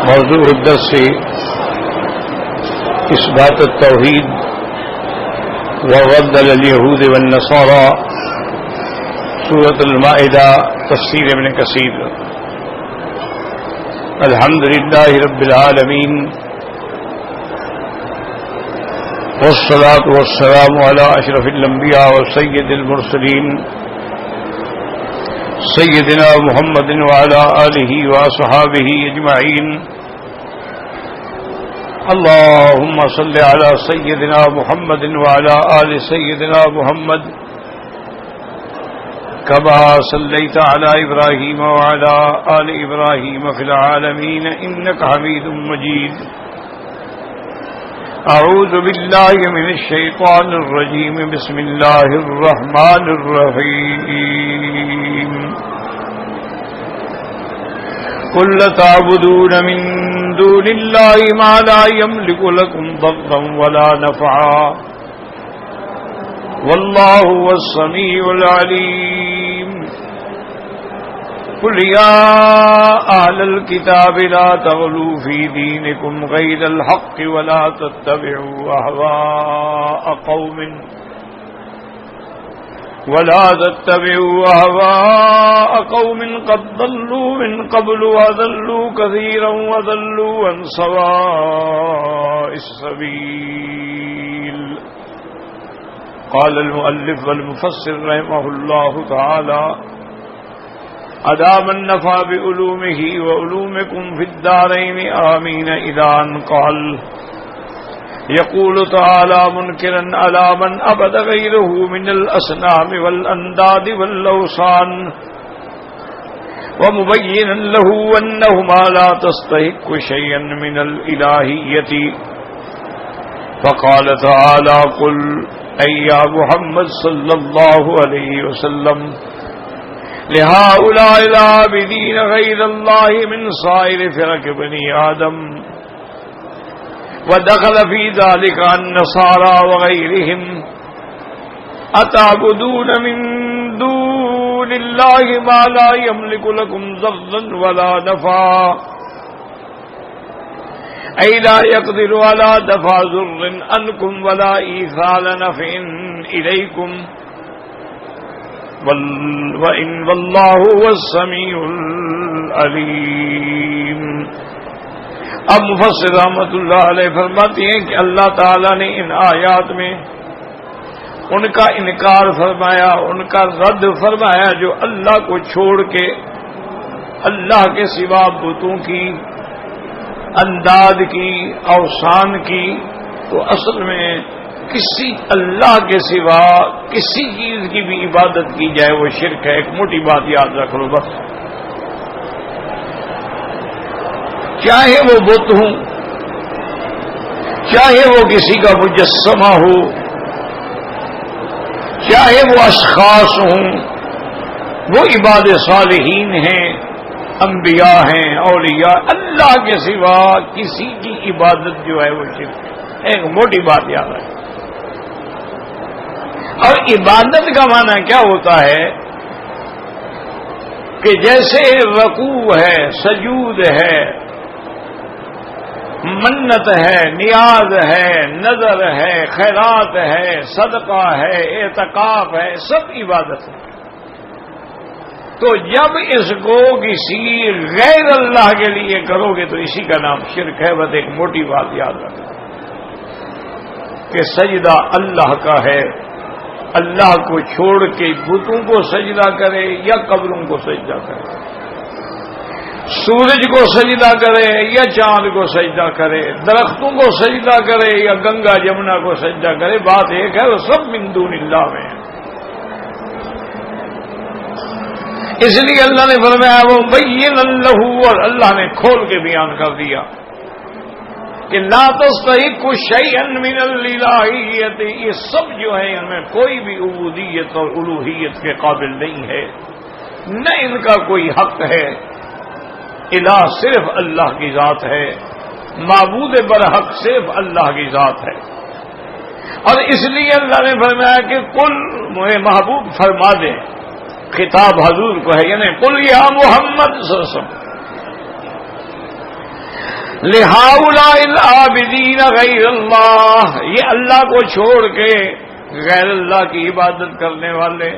موضوع الدرس إثبات التوحيد ورد اليهود والنصارى سورة المائدة تفسير ابن كثير. الحمد لله رب العالمين والصلاة والسلام على أشرف الأنبياء وسيد المرسلين سيدنا محمد وعلى آله وأصحابه أجمعين. اللهم صل على سيدنا محمد وعلى آل سيدنا محمد كما صليت على إبراهيم وعلى آل إبراهيم في العالمين إنك حميد مجيد. أعوذ بالله من الشيطان الرجيم. بسم الله الرحمن الرحيم. قل تعبدون من دون الله ما لا يملك لكم ضرا ولا نفعا والله هو السميع العليم. قل يا أهل الكتاب لا تغلوا في دينكم غير الحق ولا تتبعوا أهواء قوم قد ضلوا من قبل وضلوا كثيرا وضلوا عن سواء السبيل. قال المؤلف والمفسر رحمه الله تعالى: أدام النفع بعلومه وعلومكم في الدارين آمين. إذا أن قال يقول تعالى منكرا على من عبد غيره من الأصنام والأنداد والأوثان ومبينا له أنهما لا تستحق شيئا من الإلهية. فقال تعالى: قل أي يا محمد صلى الله عليه وسلم لهؤلاء العابدين غير الله من سائر فرق بني آدم. ودخل في ذلك النصارى وغيرهم: أتعبدون من دون الله ما لا يملك لكم ضرا ولا نفعا أي لا يقدر على دفع ضر عنكم ولا إيصال نفع إليكم وإن والله هو السميع العليم. اب مفسر رحمۃ اللہ علیہ فرماتے ہیں کہ اللہ تعالیٰ نے ان آیات میں ان کا انکار فرمایا، ان کا رد فرمایا جو اللہ کو چھوڑ کے اللہ کے سوا بتوں کی، انداد کی، اوثان کی، تو اصل میں کسی اللہ کے سوا کسی چیز کی بھی عبادت کی جائے وہ شرک ہے. ایک موٹی بات یاد رکھ لو بس، چاہے وہ بت ہوں، چاہے وہ کسی کا مجسمہ ہو، چاہے وہ اشخاص ہوں، وہ عباد صالحین ہیں، انبیاء ہیں، اولیاء، اللہ کے سوا کسی کی عبادت جو ہے وہ شرک ہے. ایک موٹی بات یاد ہے. اور عبادت کا معنی کیا ہوتا ہے کہ جیسے رکوع ہے، سجود ہے، منت ہے، نیاز ہے، نظر ہے، خیرات ہے، صدقہ ہے، اعتکاف ہے، سب عبادت ہے. تو جب اس کو کسی غیر اللہ کے لیے کرو گے تو اسی کا نام شرک ہے. بس ایک موٹی بات یاد رکھنا کہ سجدہ اللہ کا ہے. اللہ کو چھوڑ کے بتوں کو سجدہ کرے یا قبروں کو سجدہ کرے، سورج کو سجدہ کرے یا چاند کو سجدہ کرے، درختوں کو سجدہ کرے یا گنگا جمنا کو سجدہ کرے، بات ایک ہے، وہ سب من دون اللہ میں ہیں. اس لیے اللہ نے فرمایا وہ مبین اللہ، اور اللہ نے کھول کے بیان کر دیا کہ لا تستحق شیئا من الالہیت، یہ سب جو ہے ان میں کوئی بھی عبودیت اور الوہیت کے قابل نہیں ہے، نہ ان کا کوئی حق ہے. الہ صرف اللہ کی ذات ہے، معبود برحق صرف اللہ کی ذات ہے. اور اس لیے اللہ نے فرمایا کہ قل محبوب فرما دیں، خطاب حضور کو ہے، یعنی قل یا محمد صلی اللہ علیہ وسلم لہؤلاء العابدین غیر اللہ، یہ اللہ کو چھوڑ کے غیر اللہ کی عبادت کرنے والے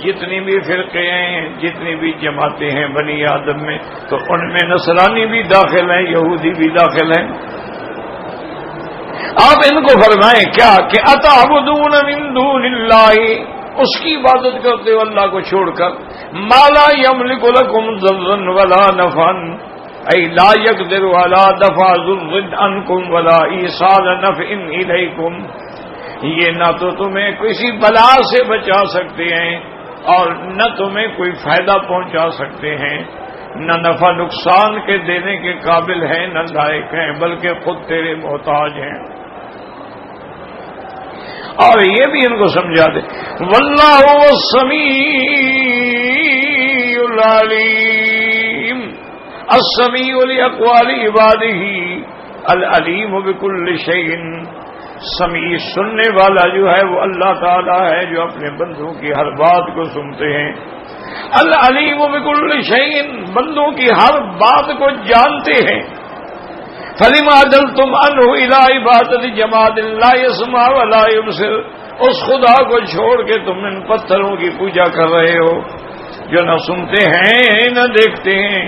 جتنی بھی فرقے ہیں، جتنی بھی جماعتیں ہیں بنی آدم میں، تو ان میں نصرانی بھی داخل ہیں، یہودی بھی داخل ہیں۔ آپ ان کو فرمائیں کیا کہ اتعبدون من دون اللہ، اس کی عبادت کرتے ہو اللہ کو چھوڑ کر، ما لا یملک لکم ضرا ولا نفعا، ای لا یقدر علی دفع ضر عنکم ولا ایصال نفع الیکم، یہ نہ تو تمہیں کسی بلا سے بچا سکتے ہیں اور نہ تمہیں کوئی فائدہ پہنچا سکتے ہیں، نہ نفع نقصان کے دینے کے قابل ہیں، نہ لائق ہیں، بلکہ خود تیرے محتاج ہیں۔ اور یہ بھی ان کو سمجھا دے، واللہ السمیع العلیم، السمیع لاقوال عبادہ العلیم بکل شیء، سمیع سننے والا جو ہے وہ اللہ تعالی ہے جو اپنے بندوں کی ہر بات کو سنتے ہیں، العلیم بکل شیء، بندوں کی ہر بات کو جانتے ہیں۔ فلما عدلتم عنہ الی عبادت جماد لا یسمع ولا یبصر، اس خدا کو چھوڑ کے تم ان پتھروں کی پوجا کر رہے ہو جو نہ سنتے ہیں نہ دیکھتے ہیں،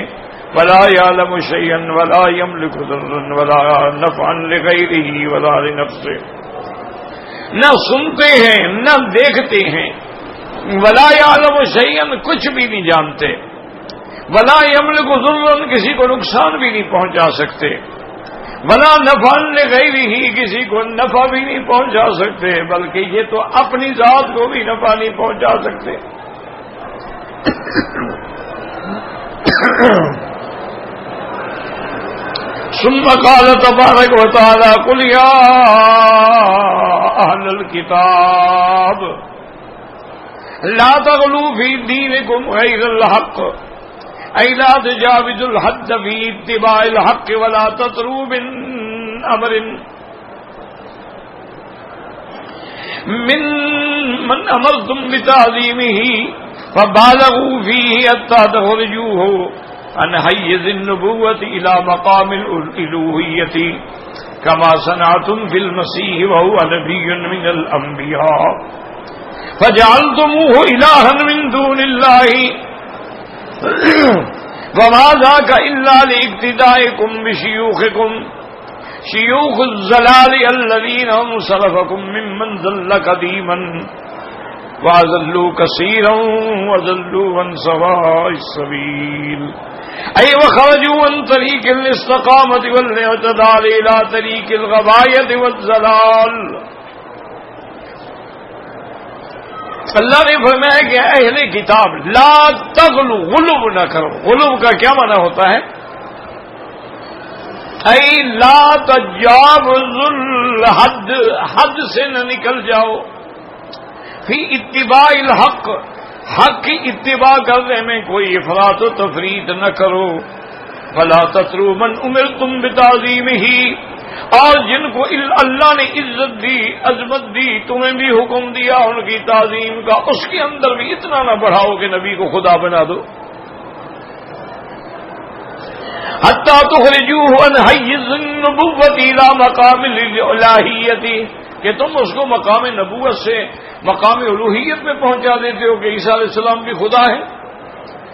ولا یعلم شیئا ولا یملک ضرا ولا نفعا لغیرہ ولا لنفسہ، نہ سنتے ہیں نہ دیکھتے ہیں، ولا یعلم شیئا کچھ بھی نہیں جانتے، ولا یملک ضرا کسی کو نقصان بھی نہیں پہنچا سکتے، ولا نفعا لغیرہ کسی کو نفع بھی نہیں پہنچا سکتے، بلکہ یہ تو اپنی ذات کو بھی نفع نہیں پہنچا سکتے۔ ثم قال تبارک و تعالی قل یا اہل الکتاب لا تغلوا فی دینکم غیر الحق، ای لا تجاوزوا الحد فی اتباع الحق ولا تطروا من امر من امرتم بتعظیمہ فبالغوا فیہ حتی تخرجوہ عن حیز النبوۃ الی مقام الالوہیۃ کما صنعتم فی المسیح وہو نبی من الانبیاء فجعلتموہ الہا من دون اللہ وما ذاک الا لاقتدائکم بشیوخکم شیوخ الضلال الذین هم سلفکم ممن ضل قدیما واضلوا کثیرا وضلوا عن سواء السبیل، ای وخرجوا عن طریق الاستقامۃ والاعتدال الى طریق الغوایۃ والضلال۔ اللہ نے فرمایا کہ اہل کتاب لا تغلو، غلو نہ کرو، غلو کا کیا معنی ہوتا ہے؟ ای لا تجاوزوا الحد، حد سے نہ نکل جاؤ، فی اتباع الحق، حق کی اتباع کرنے میں کوئی افراط و تفریط نہ کرو، فلا تطروا من امرتم بتعظیمہ، اور جن کو اللہ نے عزت دی عظمت دی تمہیں بھی حکم دیا ان کی تعظیم کا، اس کے اندر بھی اتنا نہ بڑھاؤ کہ نبی کو خدا بنا دو، حتی تخرجوہ عن حیز النبوۃ الی مقام الالوہیۃ، کہ تم اس کو مقام نبوت سے مقام الوہیت میں پہنچا دیتے ہو کہ عیسیٰ علیہ السلام بھی خدا ہے،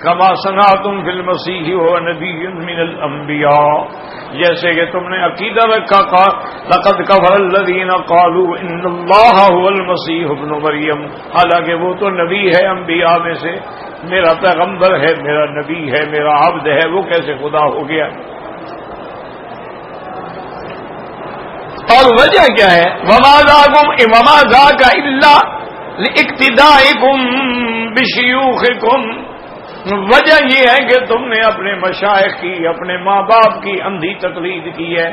کما صنعتم فی المسیح وہو نبی من الانبیاء، جیسے کہ تم نے عقیدہ رکھا لقد کفر الذین قالوا ان اللہ هو المسیح ابن مریم، حالانکہ وہ تو نبی ہے انبیاء میں سے، میرا پیغمبر ہے، میرا نبی ہے، میرا عبد ہے، وہ کیسے خدا ہو گیا؟ اور وجہ کیا ہے؟ وما ذاک الا لاقتدائکم بشیوخکم، وجہ یہ ہے کہ تم نے اپنے مشائخ کی، اپنے ماں باپ کی اندھی تقلید کی ہے،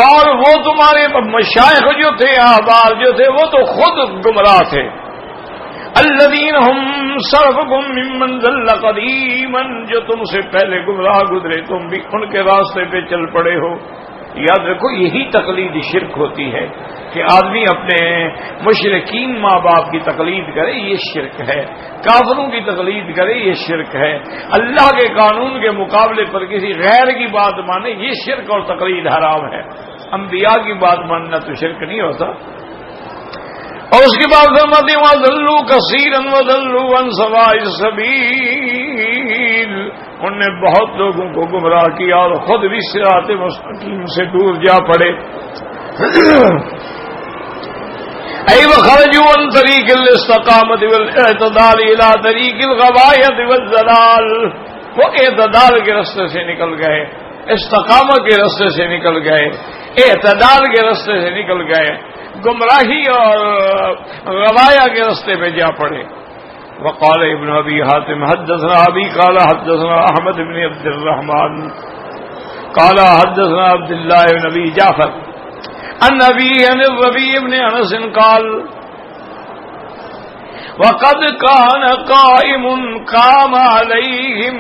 اور وہ تمہارے مشائخ جو تھے، احبار جو تھے، وہ تو خود گمراہ تھے، الذین ہم سلفکم ممن ضل قدیما، جو تم سے پہلے گمراہ گزرے تم بھی ان کے راستے پہ چل پڑے ہو، یاد رکھو یہی تقلید شرک ہوتی ہے کہ آدمی اپنے مشرکین ماں باپ کی تقلید کرے، یہ شرک ہے. کافروں کی تقلید کرے، یہ شرک ہے. اللہ کے قانون کے مقابلے پر کسی غیر کی بات مانے، یہ شرک اور تقلید حرام ہے. انبیاء کی بات ماننا تو شرک نہیں ہوتا. اور اس کے بعد فرماتے ہیں وَضَلُّوا كَثِيرًا وَضَلُّوا عَنْ سَوَاءِ السَّبِيلِ، ان نے بہت لوگوں کو گمراہ کیا اور خود بھی صراط مستقیم سے دور جا پڑے. اَيْ وَخَرَجُوا عَنْ طَرِيقِ الِاسْتِقَامَةِ وَالْاعْتِدَالِ إِلَى طَرِيقِ الْغَوَايَةِ وَالضَّلَالِ، وہ اعتدال کے راستے سے نکل گئے، استقامت کے راستے سے نکل گئے، اعتدال کے راستے سے نکل گئے، گمراہی اور غوایا کے راستے پہ جا پڑے. وقال ابن ابی حاتم حدثنا ابی قال حدثنا احمد بن عبد الرحمن قال حدثنا عبد الله بن ابي جعفر عن ابي عن الربيع بن انس قال وقد كان قائم قام عليهم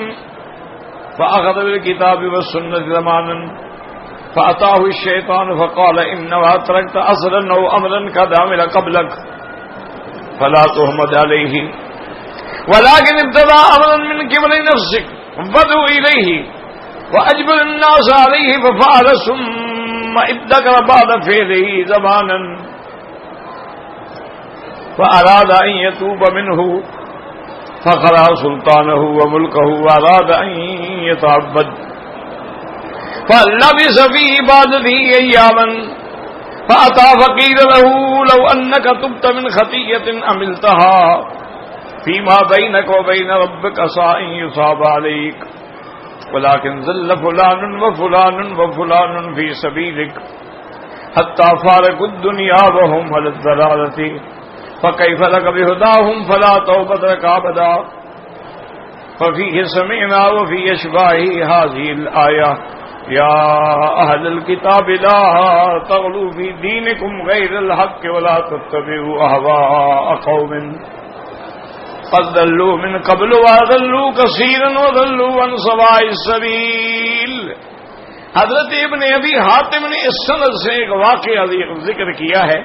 فاخذ بالكتاب والسنه زمانا فأتاه الشيطان فقال إنما تركت أصلا أو أمرا قد عمل قبلك فلا تهمد عليه ولكن ابتدأ أمرا من قبل نفسك فادعو إليه وأجبر الناس عليه ففعل ثم ادكر بعد فعله زمانا فأراد أن يتوب منه فخلع سلطانه وملكه وأراد أن يتعبد فلبث في عبادته أياما فأتى فقيل له لو أنك تبت من خطيئة عملتها فيما بينك وبين ربك عسى أن يصاب عليك ولكن ظل فلان وفلان وفلان في سبيلك حتى فارقوا الدنيا وهم على الضلالة فكيف لك بهداهم فلا توبة لك أبدا. ففيه سمعنا وفي أشباهه هذه الآية يا أهل الكتاب لا تغلوا في دينكم غير الحق ولا تتبعوا أهواء قوم قد ضلوا من قبل وأضلوا كثيرا وضلوا عن سواء السبيل. حضرت ابن ابی حاتم نے اس سند سے ایک واقعہ ذکر کیا ہے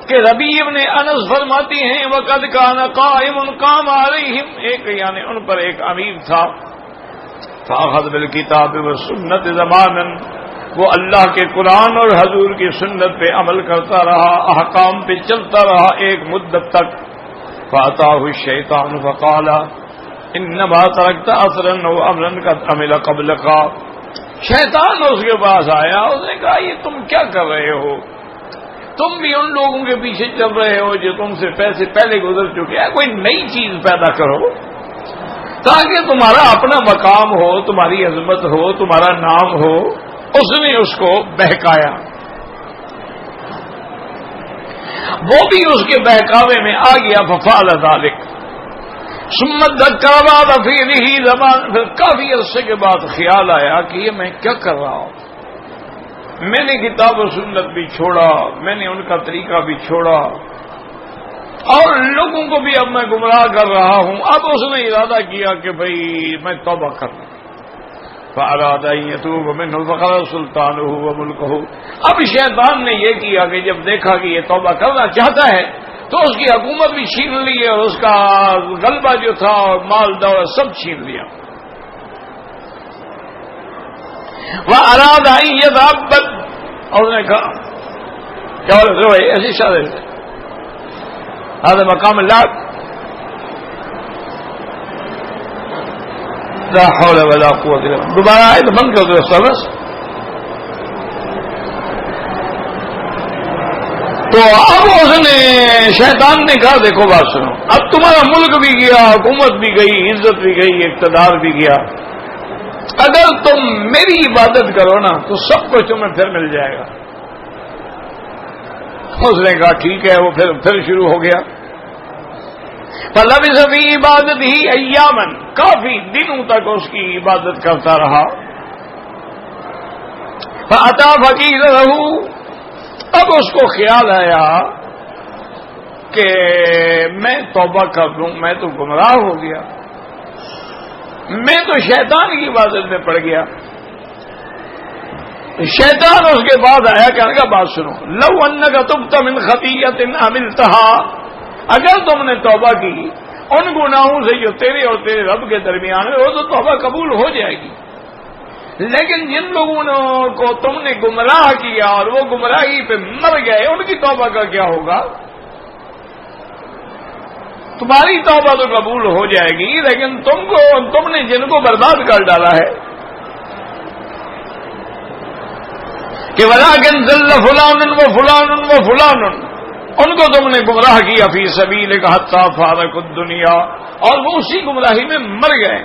کہ ربیع ابن انس فرماتی ہیں وقد كان قائم قام عليهم، ایک یعنی ان پر ایک امیر تھا، فاخذ بالکتاب والسنت زمانا، وہ اللہ کے قرآن اور حضور کی سنت پہ عمل کرتا رہا، احکام پہ چلتا رہا ایک مدت تک. فاتاه الشیطان فقال انما ترکت اثرا او امرا قد عمل قبلك، شیطان اس کے پاس آیا، اس نے کہا یہ تم کیا کر رہے ہو، تم بھی ان لوگوں کے پیچھے چل رہے ہو جو تم سے پیسے پہلے گزر چکے ہیں، کوئی نئی چیز پیدا کرو تاکہ تمہارا اپنا مقام ہو، تمہاری عظمت ہو، تمہارا نام ہو. اس نے اس کو بہکایا، وہ بھی اس کے بہکاوے میں آ گیا. ففعل ذلك ثم ذكر بعد فعله زمان، پھر کافی عرصے کے بعد خیال آیا کہ یہ میں کیا کر رہا ہوں، میں نے کتاب و سنت بھی چھوڑا، میں نے ان کا طریقہ بھی چھوڑا اور لوگوں کو بھی اب میں گمراہ کر رہا ہوں. اب اس نے ارادہ کیا کہ بھئی میں توبہ کروں. فاراد ان یتوب منہ فخلع سلطانہ وملکہ، اب شیطان نے یہ کیا کہ جب دیکھا کہ یہ توبہ کرنا چاہتا ہے تو اس کی حکومت بھی چھین لی اور اس کا غلبہ جو تھا اور مال دولت سب چھین لیا. واراد ان یتعبد، اور اس نے کہا کیا ایسی شادی هذا مقام اللہ، لا حول ولا قوة الا بالله. دوبارہ آئے تو بند کر دو اس بس. تو اب اس نے شیطان نے کہا دیکھو بات سنو، اب تمہارا ملک بھی گیا، حکومت بھی گئی، عزت بھی گئی، اقتدار بھی گیا، اگر تم میری عبادت کرو نا تو سب کچھ تمہیں پھر مل جائے گا. اس نے کہا ٹھیک ہے. وہ پھر شروع ہو گیا. فلبث فی عبادتہ ایاما، کافی دنوں تک اس کی عبادت کرتا رہا. فأتی فقیل لہ، اب اس کو خیال آیا کہ میں توبہ کر لوں، میں تو گمراہ ہو گیا، میں تو شیطان کی عبادت میں پڑ گیا. شیطان اس کے بعد آیا، کہنے کا بات سنو، لو انک تبت من خطیۃ عملتها، اگر تم نے توبہ کی ان گناہوں سے جو تیرے اور تیرے رب کے درمیان ہے، وہ تو توبہ قبول ہو جائے گی، لیکن جن لوگوں کو تم نے گمراہ کیا اور وہ گمراہی پہ مر گئے، ان کی توبہ کا کیا ہوگا؟ تمہاری توبہ تو قبول ہو جائے گی، لیکن تم نے جن کو برباد کر ڈالا ہے کہ وَلَٰكِنْ ضَلَّ فُلَانٌ وَفُلَانٌ وَفُلَانٌ، ان کو تم نے گمراہ کیا فی سبیلک حتی فارقوا الدنیا، اور وہ اسی گمراہی میں مر گئے،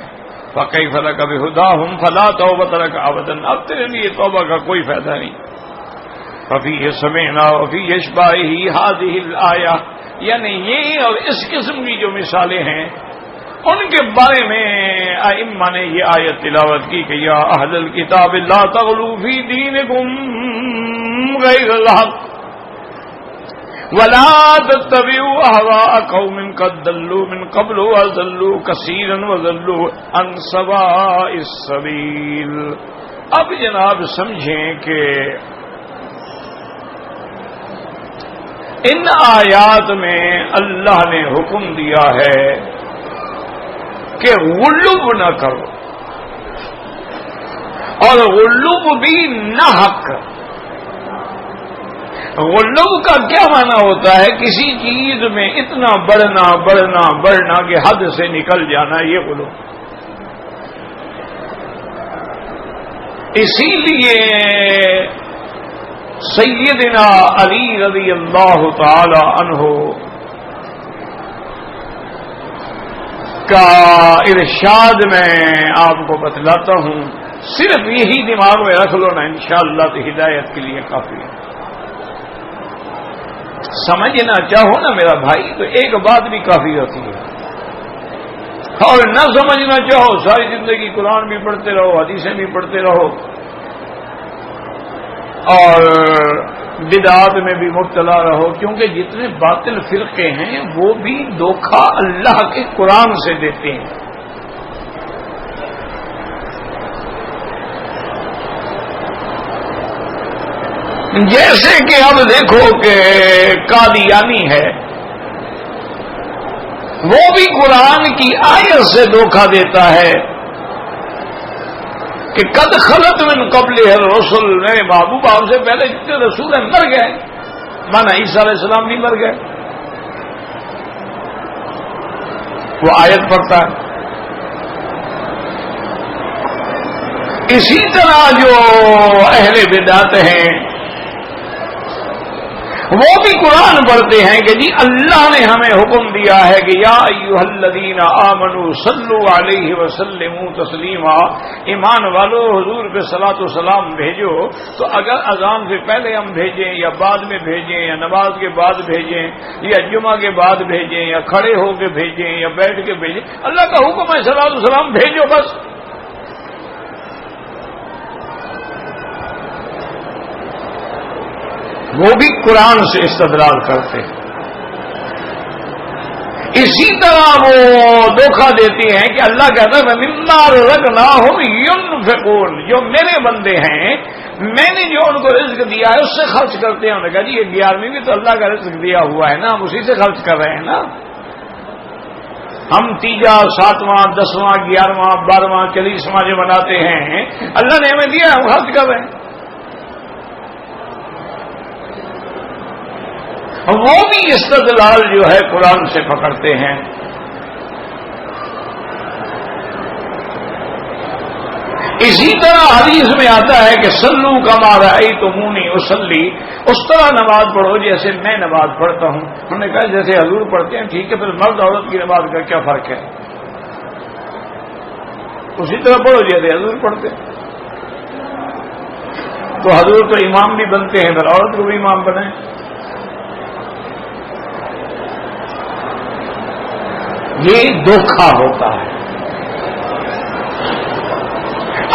فَكَيْفَ لَكَ بِهُدَاهُمْ فَلَا تَوْبَةَ لَكَ أَبَدًا، اب تیرے لیے توبہ کا کوئی فائدہ نہیں۔ فَفِيهِ سَمِعْنَا وَفِي إِشْبَاعِهِ هَٰذِهِ الْآيَةِ، یعنی یہ اور اس قسم کی جو مثالیں ہیں ان کے بارے میں ائمہ نے یہ آیت تلاوت کی کہ یا اہل الکتاب لا تغلوا فی دینکم غیر الحق ولا تتبعوا اهواء قوم قد ضلوا من قبل وضلوا كثيرا وضلوا عن سواء السبيل۔ اب جناب سمجھیں کہ ان آیات میں اللہ نے حکم دیا ہے کہ غلوب نہ کرو، اور غلوب بھی نہ حق۔ غلوب کا کیا معنی ہوتا ہے؟ کسی چیز میں اتنا بڑھنا کہ حد سے نکل جانا، یہ غلوب۔ اسی لیے سیدنا علی رضی اللہ تعالی عنہ کا ارشاد میں آپ کو بتلاتا ہوں، صرف یہی دماغ میں رکھ لو نا، انشاءاللہ تو ہدایت کے لیے کافی ہے۔ سمجھنا چاہو نا میرا بھائی تو ایک بات بھی کافی ہوتی ہے، اور نہ سمجھنا چاہو ساری زندگی قرآن بھی پڑھتے رہو، حدیثیں بھی پڑھتے رہو، اور بدعات میں بھی مبتلا رہو، کیونکہ جتنے باطل فرقے ہیں وہ بھی دھوکہ اللہ کے قرآن سے دیتے ہیں۔ جیسے کہ اب دیکھو کہ قادیانی ہے، وہ بھی قرآن کی آیت سے دھوکہ دیتا ہے کہ قد خلت من قبل الرسل، میرے محبوب آپ سے پہلے جتنے رسول ہیں مر گئے، مانا عیسیٰ علیہ السلام نہیں مر گئے، وہ آیت پڑھتا ہے۔ اسی طرح جو اہل بدعت ہیں وہ بھی قرآن پڑھتے ہیں کہ جی اللہ نے ہمیں حکم دیا ہے کہ یا ایھا الذین آمنوا صلوا علیہ وسلموا تسلیما، ایمان والو حضور پہ صلاۃ و سلام بھیجو۔ تو اگر اذان سے پہلے ہم بھیجیں یا بعد میں بھیجیں یا نماز کے بعد بھیجیں یا جمعہ کے بعد بھیجیں یا کھڑے ہو کے بھیجیں یا بیٹھ کے بھیجیں، اللہ کا حکم ہے صلاۃ و سلام بھیجو بس۔ وہ بھی قرآن سے استدلال کرتے ہیں۔ اسی طرح وہ دھوکہ دیتے ہیں کہ اللہ کہتا ہے مما رزقناہم ينفقون، جو میرے بندے ہیں میں نے جو ان کو رزق دیا ہے اس سے خرچ کرتے ہیں۔ انہوں نے کہا جی یہ 11ویں بھی تو اللہ کا رزق دیا ہوا ہے نا، ہم اسی سے خرچ کر رہے ہیں نا، ہم تیجا 7واں 10واں 11واں 12واں 40واں جو مناتے ہیں اللہ نے ہمیں دیا، ہم خرچ کر رہے ہیں۔ وہ بھی استدلال جو ہے قرآن سے پکڑتے ہیں۔ اسی طرح حدیث میں آتا ہے کہ صلو کما رأیتمونی اصلی، اس طرح نماز پڑھو جیسے میں نماز پڑھتا ہوں۔ انہوں نے کہا جیسے حضور پڑھتے ہیں ٹھیک ہے، پھر مرد عورت کی نماز کا کیا فرق ہے؟ اسی طرح پڑھو جیسے حضور پڑھتے ہیں۔ تو حضور تو امام بھی بنتے ہیں، پھر عورت کو بھی امام بنائیں۔ یہ دھوکہ ہوتا ہے۔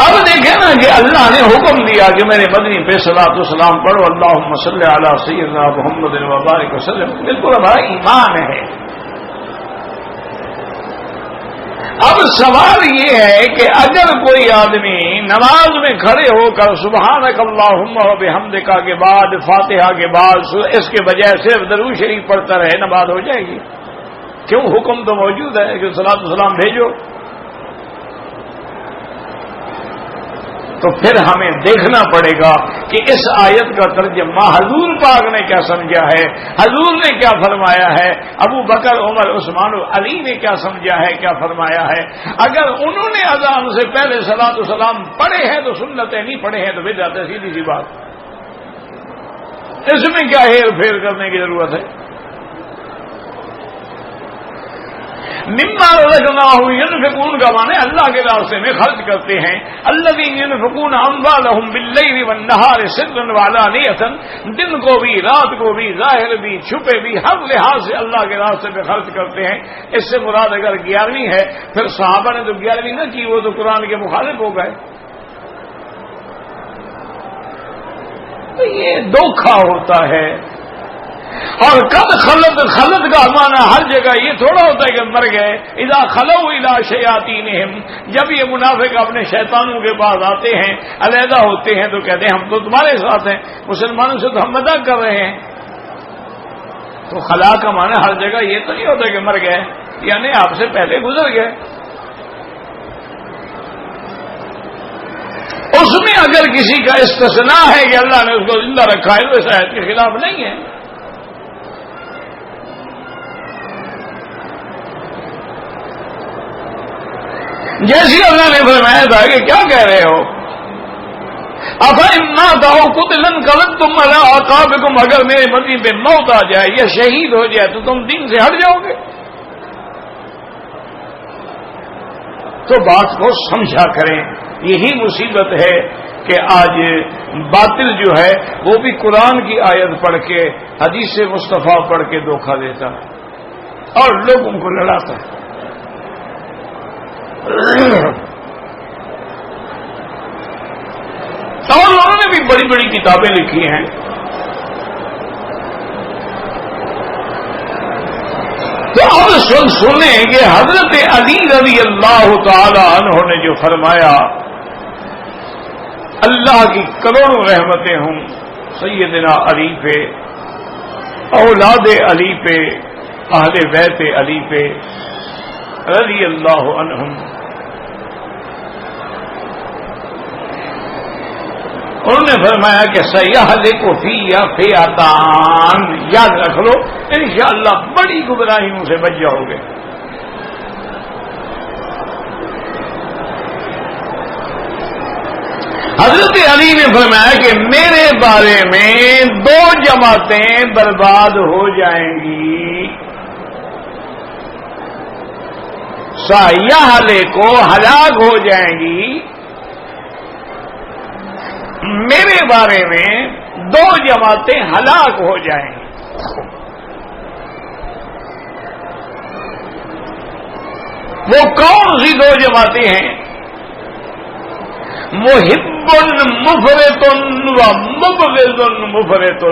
اب دیکھیں نا کہ اللہ نے حکم دیا کہ میرے مدنی پہ صلاۃ و سلام پڑھو، اللہم صلی علی سیدنا محمد وبارک وسلم، بالکل ہمارا ایمان ہے۔ اب سوال یہ ہے کہ اگر کوئی آدمی نماز میں کھڑے ہو کر سبحانک اللہم و بحمدک کے بعد فاتحہ کے بعد اس کے بجائے صرف درود شریف پڑھتا رہے، نماز ہو جائے گی؟ کیوں؟ حکم تو موجود ہے کہ صلاۃ و سلام بھیجو۔ تو پھر ہمیں دیکھنا پڑے گا کہ اس آیت کا ترجمہ حضور پاک نے کیا سمجھا ہے، حضور نے کیا فرمایا ہے، ابو بکر عمر عثمان و علی نے کیا سمجھا ہے، کیا فرمایا ہے۔ اگر انہوں نے اذان سے پہلے صلاۃ و سلام پڑھے ہیں تو سنتیں نہیں پڑھے ہیں تو پھر جاتے، سیدھی سی بات، اس میں کیا ہیر پھیر کرنے کی ضرورت ہے؟ مما رزقناہم ینفقون کا معنی اللہ کے راستے میں خرچ کرتے ہیں۔ الذین ینفقون اموالہم باللیل والنہار سرا وعلانیۃ، دن کو بھی رات کو بھی ظاہر بھی چھپے بھی ہر لحاظ سے اللہ کے راستے میں خرچ کرتے ہیں۔ اس سے مراد اگر 11ویں ہے پھر صحابہ نے تو 11ویں نہ کی، وہ تو قرآن کے مخالف ہو گئے۔ تو یہ دھوکھا ہوتا ہے۔ اور قد خلط کا معنی ہر جگہ یہ تھوڑا ہوتا ہے کہ مر گئے۔ اذا خلوا الى شیاطینہم، جب یہ منافق اپنے شیطانوں کے پاس آتے ہیں، علیحدہ ہوتے ہیں تو کہتے ہیں ہم تو تمہارے ساتھ ہیں، مسلمانوں سے تو ہم مذاق کر رہے ہیں۔ تو خلا کا معنی ہر جگہ یہ تو نہیں ہوتا کہ مر گئے، یعنی آپ سے پہلے گزر گئے۔ اس میں اگر کسی کا استثناء ہے کہ اللہ نے اس کو زندہ رکھا ہے تو اس آیت کے خلاف نہیں ہے۔ جیسے اللہ نے فرمایا تھا کہ کیا کہہ رہے ہو، افإن ماتوا قتلا انقلبتم علی اعقابکم، اگر میرے مرضی پہ موت آ جائے یا شہید ہو جائے تو تم دین سے ہٹ جاؤ گے؟ تو بات کو سمجھا کریں۔ یہی مصیبت ہے کہ آج باطل جو ہے وہ بھی قرآن کی آیت پڑھ کے حدیث مصطفیٰ پڑھ کے دھوکہ دیتا ہے اور لوگوں کو لڑاتا ہے۔ اور انہوں نے بھی بڑی بڑی کتابیں لکھی ہیں۔ تو اب سنیں کہ حضرت علی رضی اللہ تعالی عنہ نے جو فرمایا، اللہ کی کروڑوں رحمتیں ہوں سیدنا علی پہ، اولاد علی پہ، اہل بیت علی پہ رضی اللہ عنہم۔ انہوں نے فرمایا کہ سیہلک فیہ فئتان، یاد رکھ لو انشاءاللہ بڑی گمراہیوں سے بچ جاؤ گے۔ حضرت علی نے فرمایا کہ میرے بارے میں 2 جماعتیں برباد ہو جائیں گی، سیہلک کو ہلاک ہو جائیں گی، میرے بارے میں 2 جماعتیں ہلاک ہو جائیں گی۔ وہ کون سی 2 جماعتیں ہیں؟ محب مفرط و مبغض مفرط۔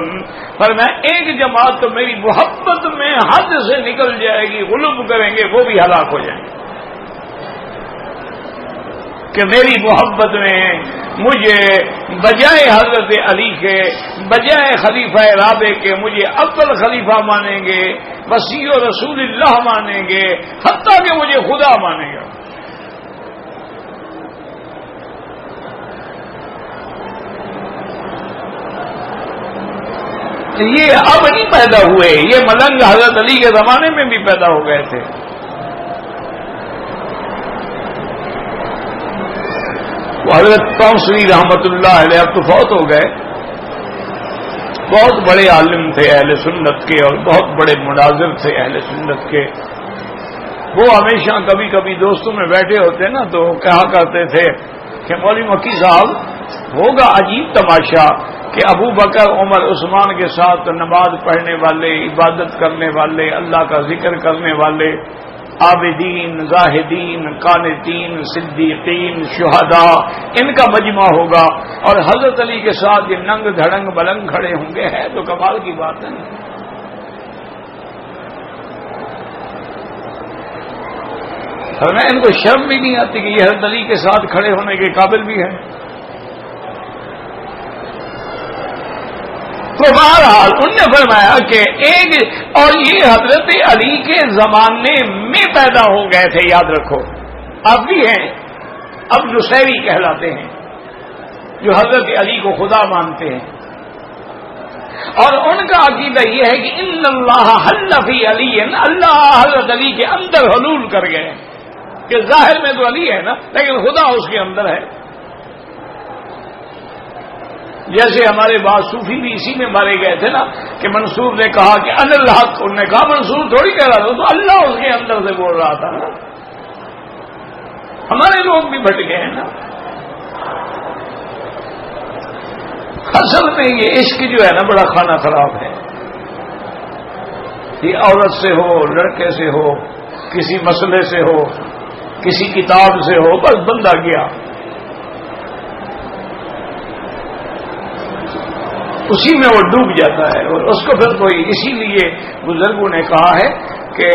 فرمایا ایک جماعت تو میری محبت میں حد سے نکل جائے گی، غلب کریں گے، وہ بھی ہلاک ہو جائیں گے۔ کہ میری محبت میں مجھے بجائے حضرت علی کے، بجائے خلیفہ رابع کے مجھے افضل خلیفہ مانیں گے، وصی و رسول اللہ مانیں گے، حتیٰ کہ مجھے خدا مانیں گے۔ یہ اب نہیں پیدا ہوئے، یہ ملنگ حضرت علی کے زمانے میں بھی پیدا ہو گئے تھے۔ حضرت توسری رحمت اللہ علیہ اب تو فوت ہو گئے، بہت بڑے عالم تھے اہل سنت کے اور بہت بڑے مناظر تھے اہل سنت کے۔ وہ ہمیشہ کبھی کبھی دوستوں میں بیٹھے ہوتے نا تو کہا کرتے تھے کہ مولوی مکی صاحب ہوگا عجیب تماشا کہ ابو بکر عمر عثمان کے ساتھ نماز پڑھنے والے، عبادت کرنے والے، اللہ کا ذکر کرنے والے، عابدین، زاہدین، قانتین، صدیقین، شہداء، ان کا مجمع ہوگا اور حضرت علی کے ساتھ یہ ننگ دھڑنگ بلنگ کھڑے ہوں گے، ہے تو کمال کی بات ہے۔ فرمایا ان کو شرم بھی نہیں آتی کہ یہ حضرت علی کے ساتھ کھڑے ہونے کے قابل بھی ہیں. تو بہرحال انہوں نے فرمایا کہ ایک اور یہ حضرت علی کے زمانے میں پیدا ہو گئے تھے، یاد رکھو. اب بھی ہیں، اب نصیری کہلاتے ہیں جو حضرت علی کو خدا مانتے ہیں، اور ان کا عقیدہ یہ ہے کہ ان اللہ حل فی علی، اللہ حضرت علی کے اندر حلول کر گئے کہ ظاہر میں تو علی ہے نا لیکن خدا اس کے اندر ہے. جیسے ہمارے بعض صوفی بھی اسی میں مارے گئے تھے نا کہ منصور نے کہا کہ ان الحق، انہوں نے کہا منصور تھوڑی کہہ رہا تھا، تو اللہ اس کے اندر سے بول رہا تھا نا. ہمارے لوگ بھی بھٹ گئے ہیں نا. اصل میں یہ عشق جو ہے نا بڑا کھانا خراب ہے. یہ عورت سے ہو، لڑکے سے ہو، کسی مسئلے سے ہو، کسی کتاب سے ہو، بس بندہ گیا اسی میں وہ ڈوب جاتا ہے، اور اس کو پھر کوئی، اسی لیے بزرگوں نے کہا ہے کہ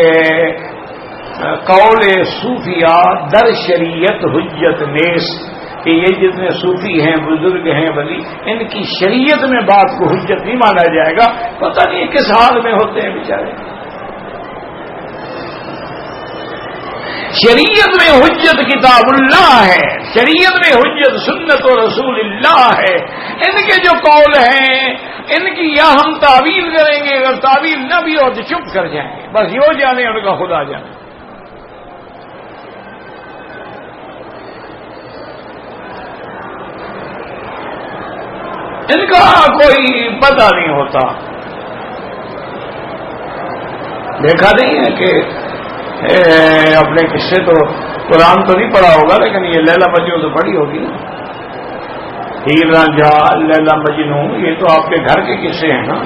قول صوفیہ در شریعت حجت نیس، کہ یہ جتنے صوفی ہیں، بزرگ ہیں، ولی، ان کی شریعت میں بات کو حجت نہیں مانا جائے گا. پتہ نہیں کس حال میں ہوتے ہیں بیچارے. شریعت میں حجت کتاب اللہ ہے، شریعت میں حجت سنت و رسول اللہ ہے. ان کے جو قول ہیں ان کی یا ہم تعویل کریں گے، اگر تعویل نہ بھی ہو تو چپ کر جائیں گے، بس یہ جانے ان کا خدا جانے. ان کا کوئی پتہ نہیں ہوتا. دیکھا نہیں ہے کہ اپنے قصے تو قرآن تو نہیں پڑھا ہوگا لیکن یہ لیلا مجنون تو پڑھی ہوگی نا. ہیر رانجھا، لیلا مجنون، یہ تو آپ کے گھر کے قصے ہیں نا.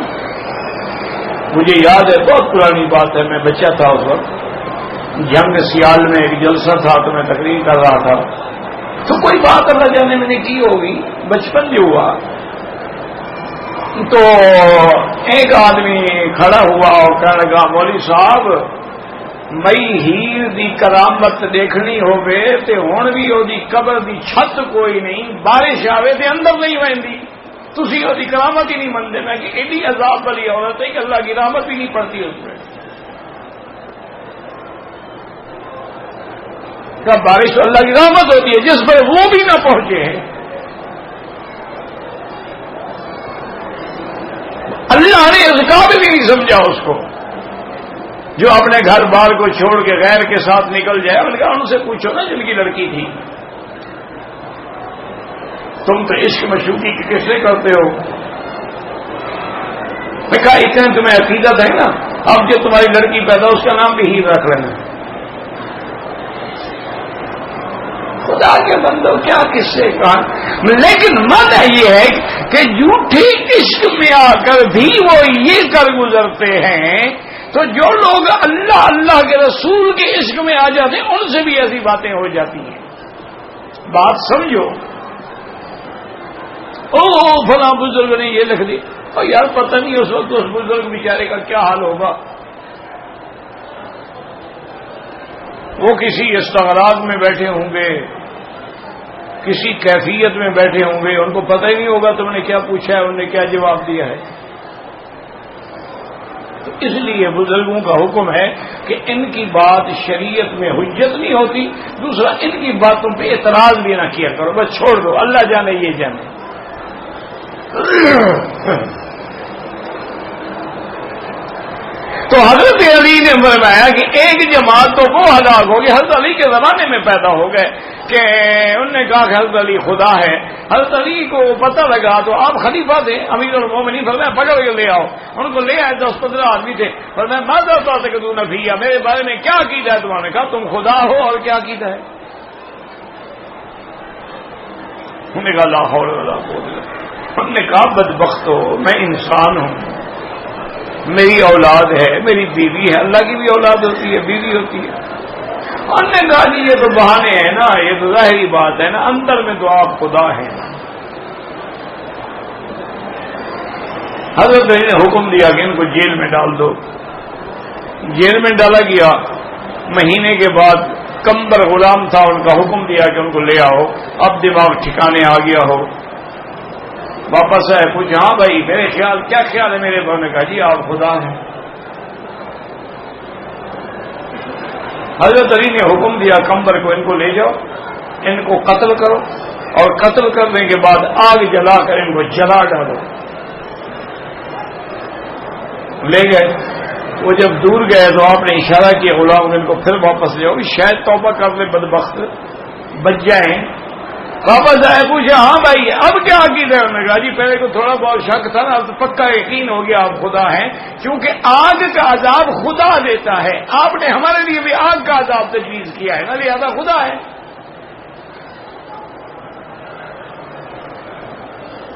مجھے یاد ہے، بہت پرانی بات ہے، میں بچہ تھا اس وقت، جنگ سیال میں ایک جلسہ تھا تو میں تقریر کر رہا تھا، تو کوئی بات اللہ جانے میں نے کی ہوگی، بچپن جو ہوا تو ایک آدمی کھڑا ہوا اور کہنے لگا مولوی صاحب مئی ہیر دی کرامت دیکھنی ہوگے تے ہن بھی وہ قبر دی چھت کوئی نہیں، بارش آوے تے اندر نہیں وہندی، تسی وہ کرامت ہی نہیں منتے. میں کہ ایڈی عذاب والی عورت ہے کہ اللہ کی رحمت بھی نہیں پڑتی اس میں. کیا بارش تو اللہ کی رحمت ہوتی ہے جس پر وہ بھی نہ پہنچے. اللہ نے اس قابل بھی نہیں سمجھا اس کو جو اپنے گھر بار کو چھوڑ کے غیر کے ساتھ نکل جائے. میں نے کہا ان سے پوچھو نا جن کی لڑکی تھی، تم تو عشق مشوقی کی قصے کرتے ہو. میں کہا اتنے تمہیں عقیدت ہے نا، اب جو تمہاری لڑکی پیدا اس کا نام بھی ہیر رکھ لینا. خدا کے بندو کیا قصے کہاں. لیکن مانا یہ ہے کہ جھوٹے عشق میں آ کر بھی وہ یہ کر گزرتے ہیں، تو جو لوگ اللہ اللہ کے رسول کے عشق میں آ جاتے ہیں ان سے بھی ایسی باتیں ہو جاتی ہیں. بات سمجھو. او فلاں بزرگ نے یہ لکھ دی، اور یار پتہ نہیں اس وقت اس بزرگ بیچارے کا کیا حال ہوگا. وہ کسی استغراق میں بیٹھے ہوں گے، کسی کیفیت میں بیٹھے ہوں گے، ان کو پتہ ہی نہیں ہوگا تم نے کیا پوچھا ہے، انہوں نے کیا جواب دیا ہے. تو اس لیے بزرگوں کا حکم ہے کہ ان کی بات شریعت میں حجت نہیں ہوتی. دوسرا ان کی باتوں پہ اعتراض بھی نہ کیا کرو، بس چھوڑ دو، اللہ جانے یہ جانے. تو حضرت علی نے فرمایا کہ ایک جماعت تو وہ ہلاک ہوگی، حضرت علی کے زمانے میں پیدا ہو گئے کہ انہوں نے کہا کہ حضرت علی خدا ہے. حضرت علی کو پتہ لگا تو آپ خلیفہ تھے، امیر المومنین، فرمایا پکڑ کے لے آؤ. ان کو لے آئے، 10-15 آدمی تھے. فرمایا ماذا تعتقدون فی، میرے بارے میں کیا عقیدہ ہے تمہارے؟ کہا تم خدا ہو، اور کیا عقیدہ ہے؟ انہوں نے کہا لا حول ولا قوت الا باللہ. انہوں نے کہا بدبخت ہو، میں انسان ہوں، میری اولاد ہے، میری بیوی ہے، اللہ کی بھی اولاد ہوتی ہے، بیوی ہوتی ہے. انہوں نے کہا جی یہ تو بہانے ہیں نا، یہ تو ظاہری بات ہے نا، اندر میں تو آپ خدا ہیں. حضرت علی نے حکم دیا کہ ان کو جیل میں ڈال دو. جیل میں ڈالا گیا. مہینے کے بعد کمبر غلام تھا، ان کا حکم دیا کہ ان کو لے آؤ، اب دماغ ٹھکانے آ گیا ہو. واپس آئے، پوچھا ہاں بھائی میرے کیا خیال ہے میرے بہن نے کہا جی آپ خدا ہیں. حضرت علی نے حکم دیا کمبر کو ان کو لے جاؤ، ان کو قتل کرو، اور قتل کرنے کے بعد آگ جلا کر ان کو جلا ڈالو. لے گئے. وہ جب دور گئے تو آپ نے اشارہ کیا غلام ان کو پھر واپس لے آؤ، شاید توبہ کر لے بدبخت بچ جائیں. واپس آئے، پوچھا ہاں بھائی اب کیا عقیدہ ہے؟ انہوں نے کہا جی پہلے کو تھوڑا بہت شک تھا نا، اب تو پکا یقین ہو گیا آپ خدا ہیں، کیونکہ آگ کا عذاب خدا دیتا ہے، آپ نے ہمارے لیے بھی آگ کا عذاب تجویز کیا ہے نا، لہذا خدا ہے.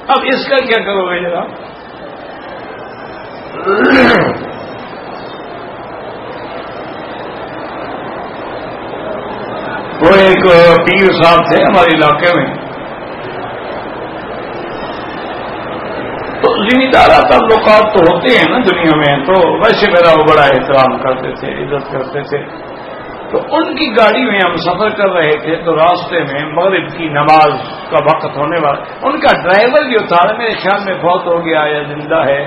اب اس کا کیا کرو گے جناب؟ وہ ایک پیر صاحب تھے ہمارے علاقے میں، تو زمیندار تعلقات تو ہوتے ہیں نا دنیا میں، تو ویسے میرا وہ بڑا احترام کرتے تھے، عزت کرتے تھے. تو ان کی گاڑی میں ہم سفر کر رہے تھے، تو راستے میں مغرب کی نماز کا وقت ہونے والا، ان کا ڈرائیور جو تھا میرے خیال میں فوت ہو گیا یا زندہ ہے،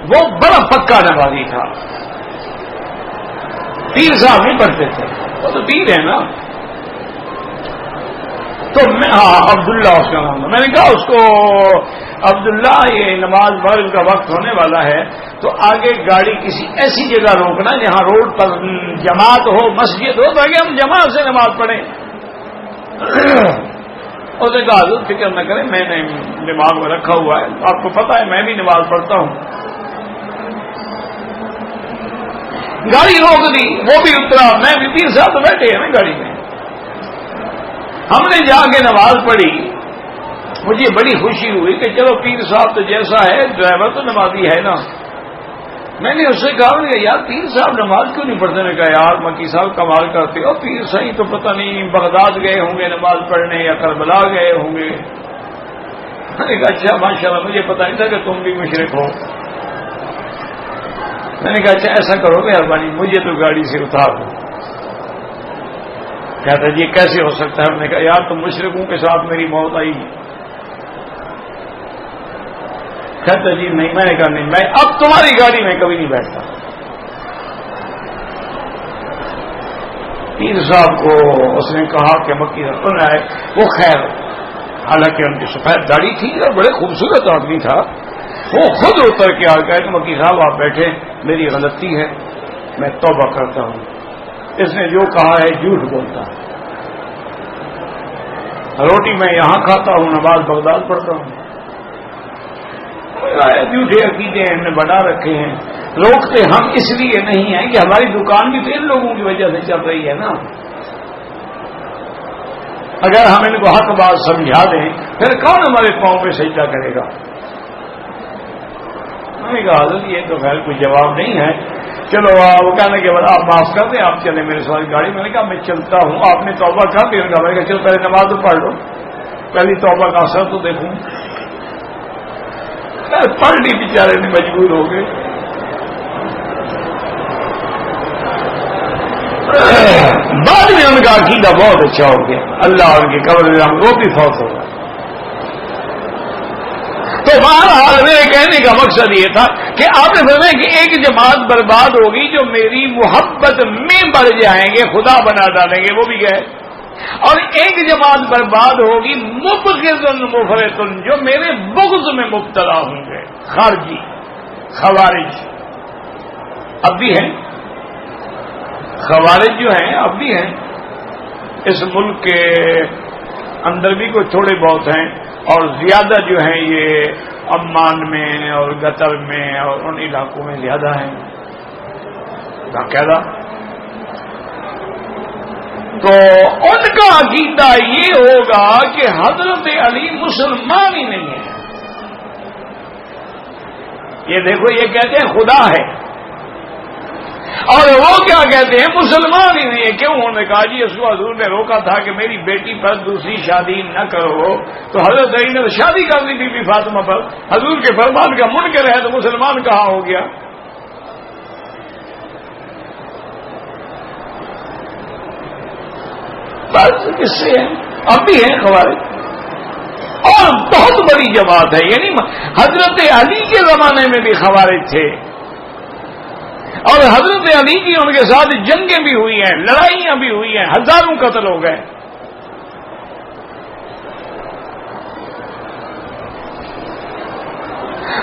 وہ بڑا پکا نمازی تھا. پیر صاحب نہیں پڑھتے تھے، وہ تو پیر ہے نا. تو ہاں عبداللہ اس کا نام تھا. میں نے کہا اس کو عبداللہ یہ نماز مغرب کا وقت ہونے والا ہے، تو آگے گاڑی کسی ایسی جگہ روکنا جہاں روڈ پر جماعت ہو، مسجد ہو، تاکہ ہم جماعت سے نماز پڑھیں. اس نے کہا حضرت فکر نہ کریں، میں نے دماغ میں رکھا ہوا ہے، آپ کو پتا ہے میں بھی نماز پڑھتا ہوں. گاڑی روک دی، وہ بھی اترا، میں بھی پیر صاحب تو بیٹھے ہیں نا گاڑی میں. ہم نے جا کے نماز پڑھی. مجھے بڑی خوشی ہوئی کہ چلو پیر صاحب تو جیسا ہے ڈرائیور تو نمازی ہے نا. میں نے اس سے کہا کہ یار پیر صاحب نماز کیوں نہیں پڑھتے؟ نے کہا یار مکی صاحب کمال کرتے ہو، پیر صحیح تو پتہ نہیں بغداد گئے ہوں گے نماز پڑھنے یا کربلا گئے ہوں گے. میں نے کہا اچھا ماشاء اللہ، مجھے پتہ نہیں تھا کہ تم بھی مشرک ہو. میں نے کہا اچھا ایسا کرو مہربانی مجھے تو گاڑی سے اتار دو. کہتا جی کیسے ہو سکتا ہے؟ ہم نے کہا یار تم مشرکوں کے ساتھ میری موت آئی. کہتا جی نہیں. میں نے کہا نہیں، میں اب تمہاری گاڑی میں کبھی نہیں بیٹھتا. پیر صاحب کو اس نے کہا کہ مکی رتن ہے وہ، خیر حالانکہ ان کی سفید داڑھی تھی اور بڑے خوبصورت آدمی تھا، وہ خود اتر کے آ گیا کہ مکی صاحب آپ بیٹھے، میری غلطی ہے، میں توبہ کرتا ہوں. اس نے جو کہا ہے جھوٹ بولتا ہے. روٹی میں یہاں کھاتا ہوں، نماز بغداد پڑھتا ہوں. جھوٹے عقیدے ہم نے بنا رکھے ہیں. روکتے ہم اس لیے نہیں ہیں کہ ہماری دکان بھی تو ان لوگوں کی وجہ سے چل رہی ہے نا. اگر ہم ان کو حق بات سمجھا دیں پھر کون ہمارے پاؤں پہ سجدہ کرے گا؟ میں نے کہا حضرت یہ تو خیر کوئی جواب نہیں ہے. چلو وہ کہنے کے بعد آپ معاف کر دیں، آپ چلیں میرے ساتھ گاڑی. میں نے کہا میں چلتا ہوں. آپ نے توبہ کر دی؟ میں نے کہا چلو پہلے نماز تو پڑھ لو، پہلی توبہ کا اثر تو دیکھوں. پڑھ لی، بیچارے نے مجبور ہو گئے. بعد میں ان کا عقیدہ بہت اچھا ہو گیا، اللہ ان کی قبر میں وہ بھی فوت ہو گیا. تو بہرحال میرے کہنے کا مقصد یہ تھا کہ آپ نے فرمایا کہ ایک جماعت برباد ہوگی جو میری محبت میں بڑھ جائیں گے، خدا بنا ڈالیں گے، وہ بھی گئے. اور ایک جماعت برباد ہوگی مبغض مفرط، جو میرے بغض میں مبتلا ہوں گے، خارجی خوارج. اب بھی ہیں خوارج جو ہیں، اب بھی ہیں اس ملک کے اندر بھی کوئی تھوڑے بہت ہیں، اور زیادہ جو ہیں یہ عمان میں اور گتر میں اور ان علاقوں میں زیادہ ہیں باقاعدہ. تو ان کا عقیدہ یہ ہوگا کہ حضرت علی مسلمان ہی نہیں ہے. یہ دیکھو یہ کہتے ہیں خدا ہے، اور وہ کیا کہتے ہیں مسلمان ہی نہیں ہے. کیوں؟ انہوں نے کہا جی اس کو حضور نے روکا تھا کہ میری بیٹی پر دوسری شادی نہ کرو، تو حضرت علی نے شادی کر دی بی بی فاطمہ پر. حضور کے فرمان کا منکر ہے تو مسلمان کہاں ہو گیا؟ بس کس سے ہیں؟ اب بھی ہیں خوارج، اور بہت بڑی جماعت ہے. یعنی حضرت علی کے زمانے میں بھی خوارج تھے، اور حضرت علی کی ان کے ساتھ جنگیں بھی ہوئی ہیں، لڑائیاں بھی ہوئی ہیں، ہزاروں قتل ہو گئے.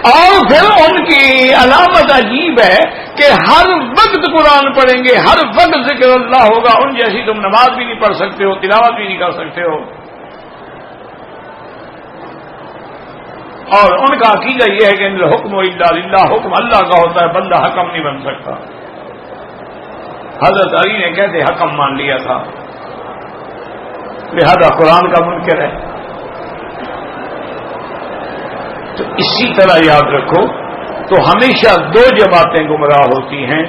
اور پھر ان کی علامت عجیب ہے کہ ہر وقت قرآن پڑھیں گے، ہر وقت ذکر اللہ ہوگا. ان جیسی تم نماز بھی نہیں پڑھ سکتے ہو، تلاوت بھی نہیں کر سکتے ہو. اور ان کا عقیدہ یہ ہے کہ الحکم الا للہ، حکم اللہ کا ہوتا ہے، بندہ حکم نہیں بن سکتا. حضرت علی نے کیسے حکم مان لیا تھا، لہذا قرآن کا منکر ہے. تو اسی طرح یاد رکھو، تو ہمیشہ دو جماعتیں گمراہ ہوتی ہیں،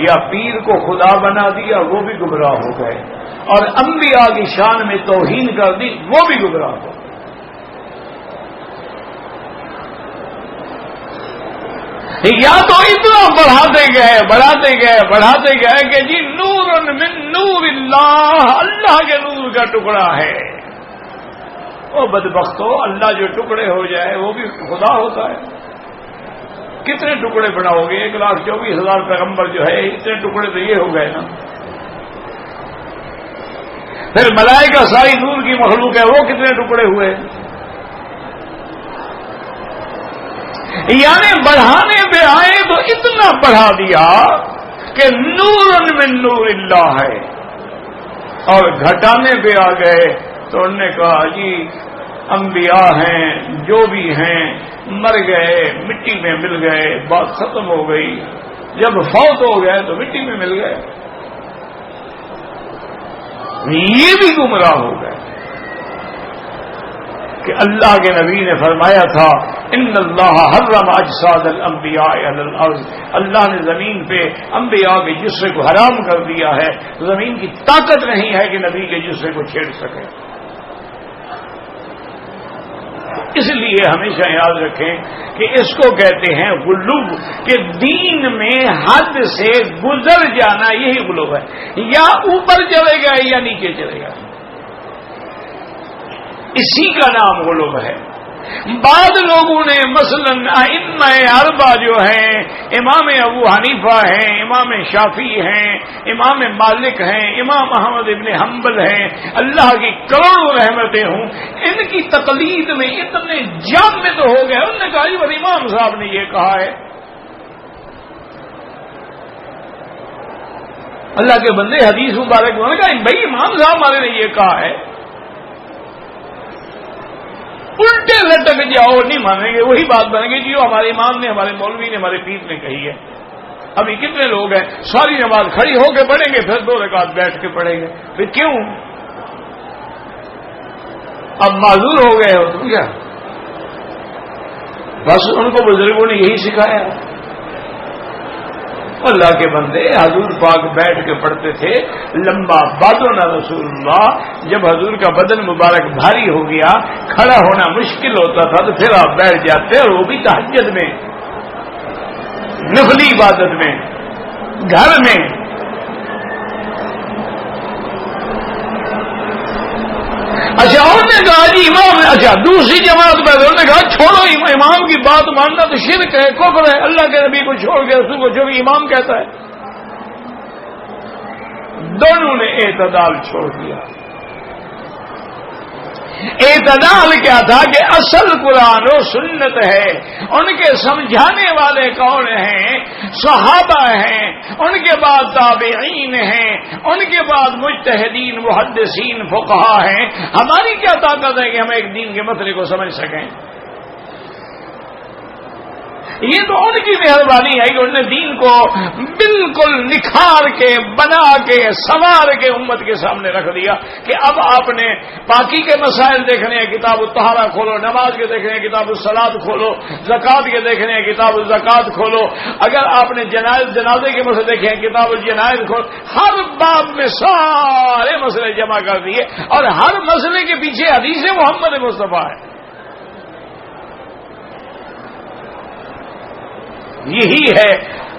یا پیر کو خدا بنا دیا وہ بھی گمراہ ہو گئے، اور انبیاء کی شان میں توہین کر دی وہ بھی گمراہ ہو. یا تو اتنا بڑھاتے گئے کہ جی نور من نور اللہ، اللہ کے نور کا ٹکڑا ہے. وہ بدبختو، اللہ جو ٹکڑے ہو جائے وہ بھی خدا ہوتا ہے. کتنے ٹکڑے بناؤ گے؟ 1,24,000 پیغمبر جو ہے، اتنے ٹکڑے تو یہ ہو گئے نا. پھر ملائکہ ساری نور کی مخلوق ہے، وہ کتنے ٹکڑے ہوئے؟ یعنی بڑھانے پہ آئے تو اتنا بڑھا دیا کہ نور من نور اللہ ہے، اور گھٹانے پہ آ گئے تو انہوں نے کہا جی انبیاء ہیں، جو بھی ہیں مر گئے، مٹی میں مل گئے، بات ختم ہو گئی. جب فوت ہو گئے تو مٹی میں مل گئے. یہ بھی گمراہ ہو گئے کہ اللہ کے نبی نے فرمایا تھا ان اللہ حرم اجساد الانبیاء علی الارض، اللہ نے زمین پہ انبیاء کے جسے کو حرام کر دیا ہے. زمین کی طاقت نہیں ہے کہ نبی کے جسے کو چھیڑ سکے. اس لیے ہمیشہ یاد رکھیں کہ اس کو کہتے ہیں غلو، کہ دین میں حد سے گزر جانا یہی غلو ہے. یا اوپر چلے گا یا نیچے چلے گا، اسی کا نام غلو ہے. بعض لوگوں نے مثلا ائمہ اربعہ جو ہیں، امام ابو حنیفہ ہیں، امام شافعی ہیں، امام مالک ہیں، امام احمد ابن حنبل ہیں، اللہ کی کروڑوں رحمتیں ہوں، ان کی تقلید میں اتنے جامد ہو گئے. انہوں نے کہا جی امام صاحب نے یہ کہا ہے. اللہ کے بندے حدیث مبارک انہوں نے کہا بھائی امام صاحب ہمارے نے یہ کہا ہے. الٹے لٹک جاؤ، نہیں مانیں گے، وہی بات بنے گی جی ہمارے امام نے، ہمارے مولوی نے، ہمارے پیر نے کہی ہے. ابھی کتنے لوگ ہیں ساری نماز کھڑی ہو کے پڑھیں گے، پھر 2 رکعت بیٹھ کے پڑھیں گے. پھر کیوں؟ اب معذور ہو گئے ہو تم کیا؟ بس ان کو بزرگوں نے یہی سکھایا. اللہ کے بندے حضور پاک بیٹھ کے پڑھتے تھے لمبا بادونا رسول اللہ. جب حضور کا بدن مبارک بھاری ہو گیا، کھڑا ہونا مشکل ہوتا تھا، تو پھر آپ بیٹھ جاتے، اور وہ بھی تہجد میں، نفلی عبادت میں، گھر میں. اچھا انہوں نے کہا جی امام، اچھا دوسری جماعت میں انہوں نے کہا چھوڑو امام کی بات ماننا تو شرک ہے، کفر ہے. اللہ کے نبی کو چھوڑ کے رسول کو جو بھی امام کہتا ہے. دونوں نے اعتدال چھوڑ دیا. اعتدال کیا تھا کہ اصل قرآن و سنت ہے. ان کے سمجھانے والے کون ہیں؟ صحابہ ہیں، ان کے بعد تابعین ہیں، ان کے بعد مجتہدین محدثین فقہا ہیں. ہماری کیا طاقت ہے کہ ہم ایک دین کے مسئلے کو سمجھ سکیں؟ یہ تو ان کی مہربانی ہے کہ انہوں نے دین کو بالکل نکھار کے، بنا کے، سنوار کے امت کے سامنے رکھ دیا کہ اب آپ نے پاکی کے مسائل دیکھنے ہیں، کتاب الطہارہ کھولو، نماز کے دیکھنے ہیں، کتاب الصلاۃ کھولو، زکوٰۃ کے دیکھنے ہیں، کتاب الزکوٰۃ کھولو، اگر آپ نے جنازے کے مسئلے دیکھے ہیں، کتاب الجنائز کھولو. ہر باب میں سارے مسئلے جمع کر دیے، اور ہر مسئلے کے پیچھے حدیث محمد مصطفیٰ ہے. یہی ہے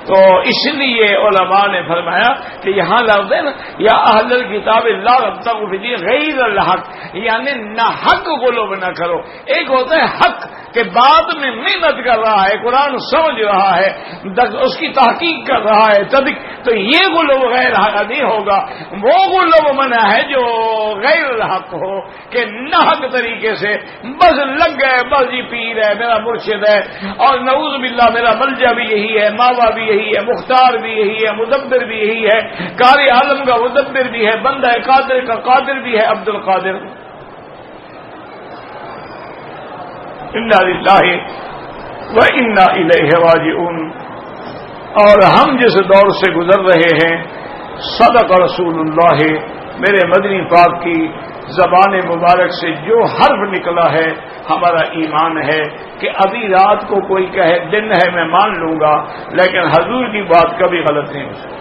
تو اس لیے علماء نے فرمایا کہ یہاں لفظ ہے نا یا اہل الکتاب لا تبتغوا فی الدین غیر الحق، یعنی نہ حق غلو نہ کرو. ایک ہوتا ہے حق کہ بعد میں محنت کر رہا ہے، قرآن سمجھ رہا ہے، اس کی تحقیق کر رہا ہے، تو یہ غلو غیر حق نہیں ہوگا. وہ غلو منع ہے جو غیر الحق ہو کہ نہ حق طریقے سے بس لگ گئے، بس جی پیر ہے میرا مرشد ہے اور نعوذ باللہ میرا ملجا بھی یہی ہے، ماوا بھی یہی ہے، مختار بھی یہی ہے، مدبر بھی یہی ہے، قاری عالم کا مدبر بھی ہے، بندہ قادر کا قادر بھی ہے، عبد القادر. انا للہ و انا الیہ راجعون. اور ہم جس دور سے گزر رہے ہیں، صدق رسول اللہ، میرے مدنی پاک کی زبان مبارک سے جو حرف نکلا ہے ہمارا ایمان ہے کہ ابھی رات کو کوئی کہے دن ہے میں مان لوں گا، لیکن حضور کی بات کبھی غلط نہیں ہو سکتی.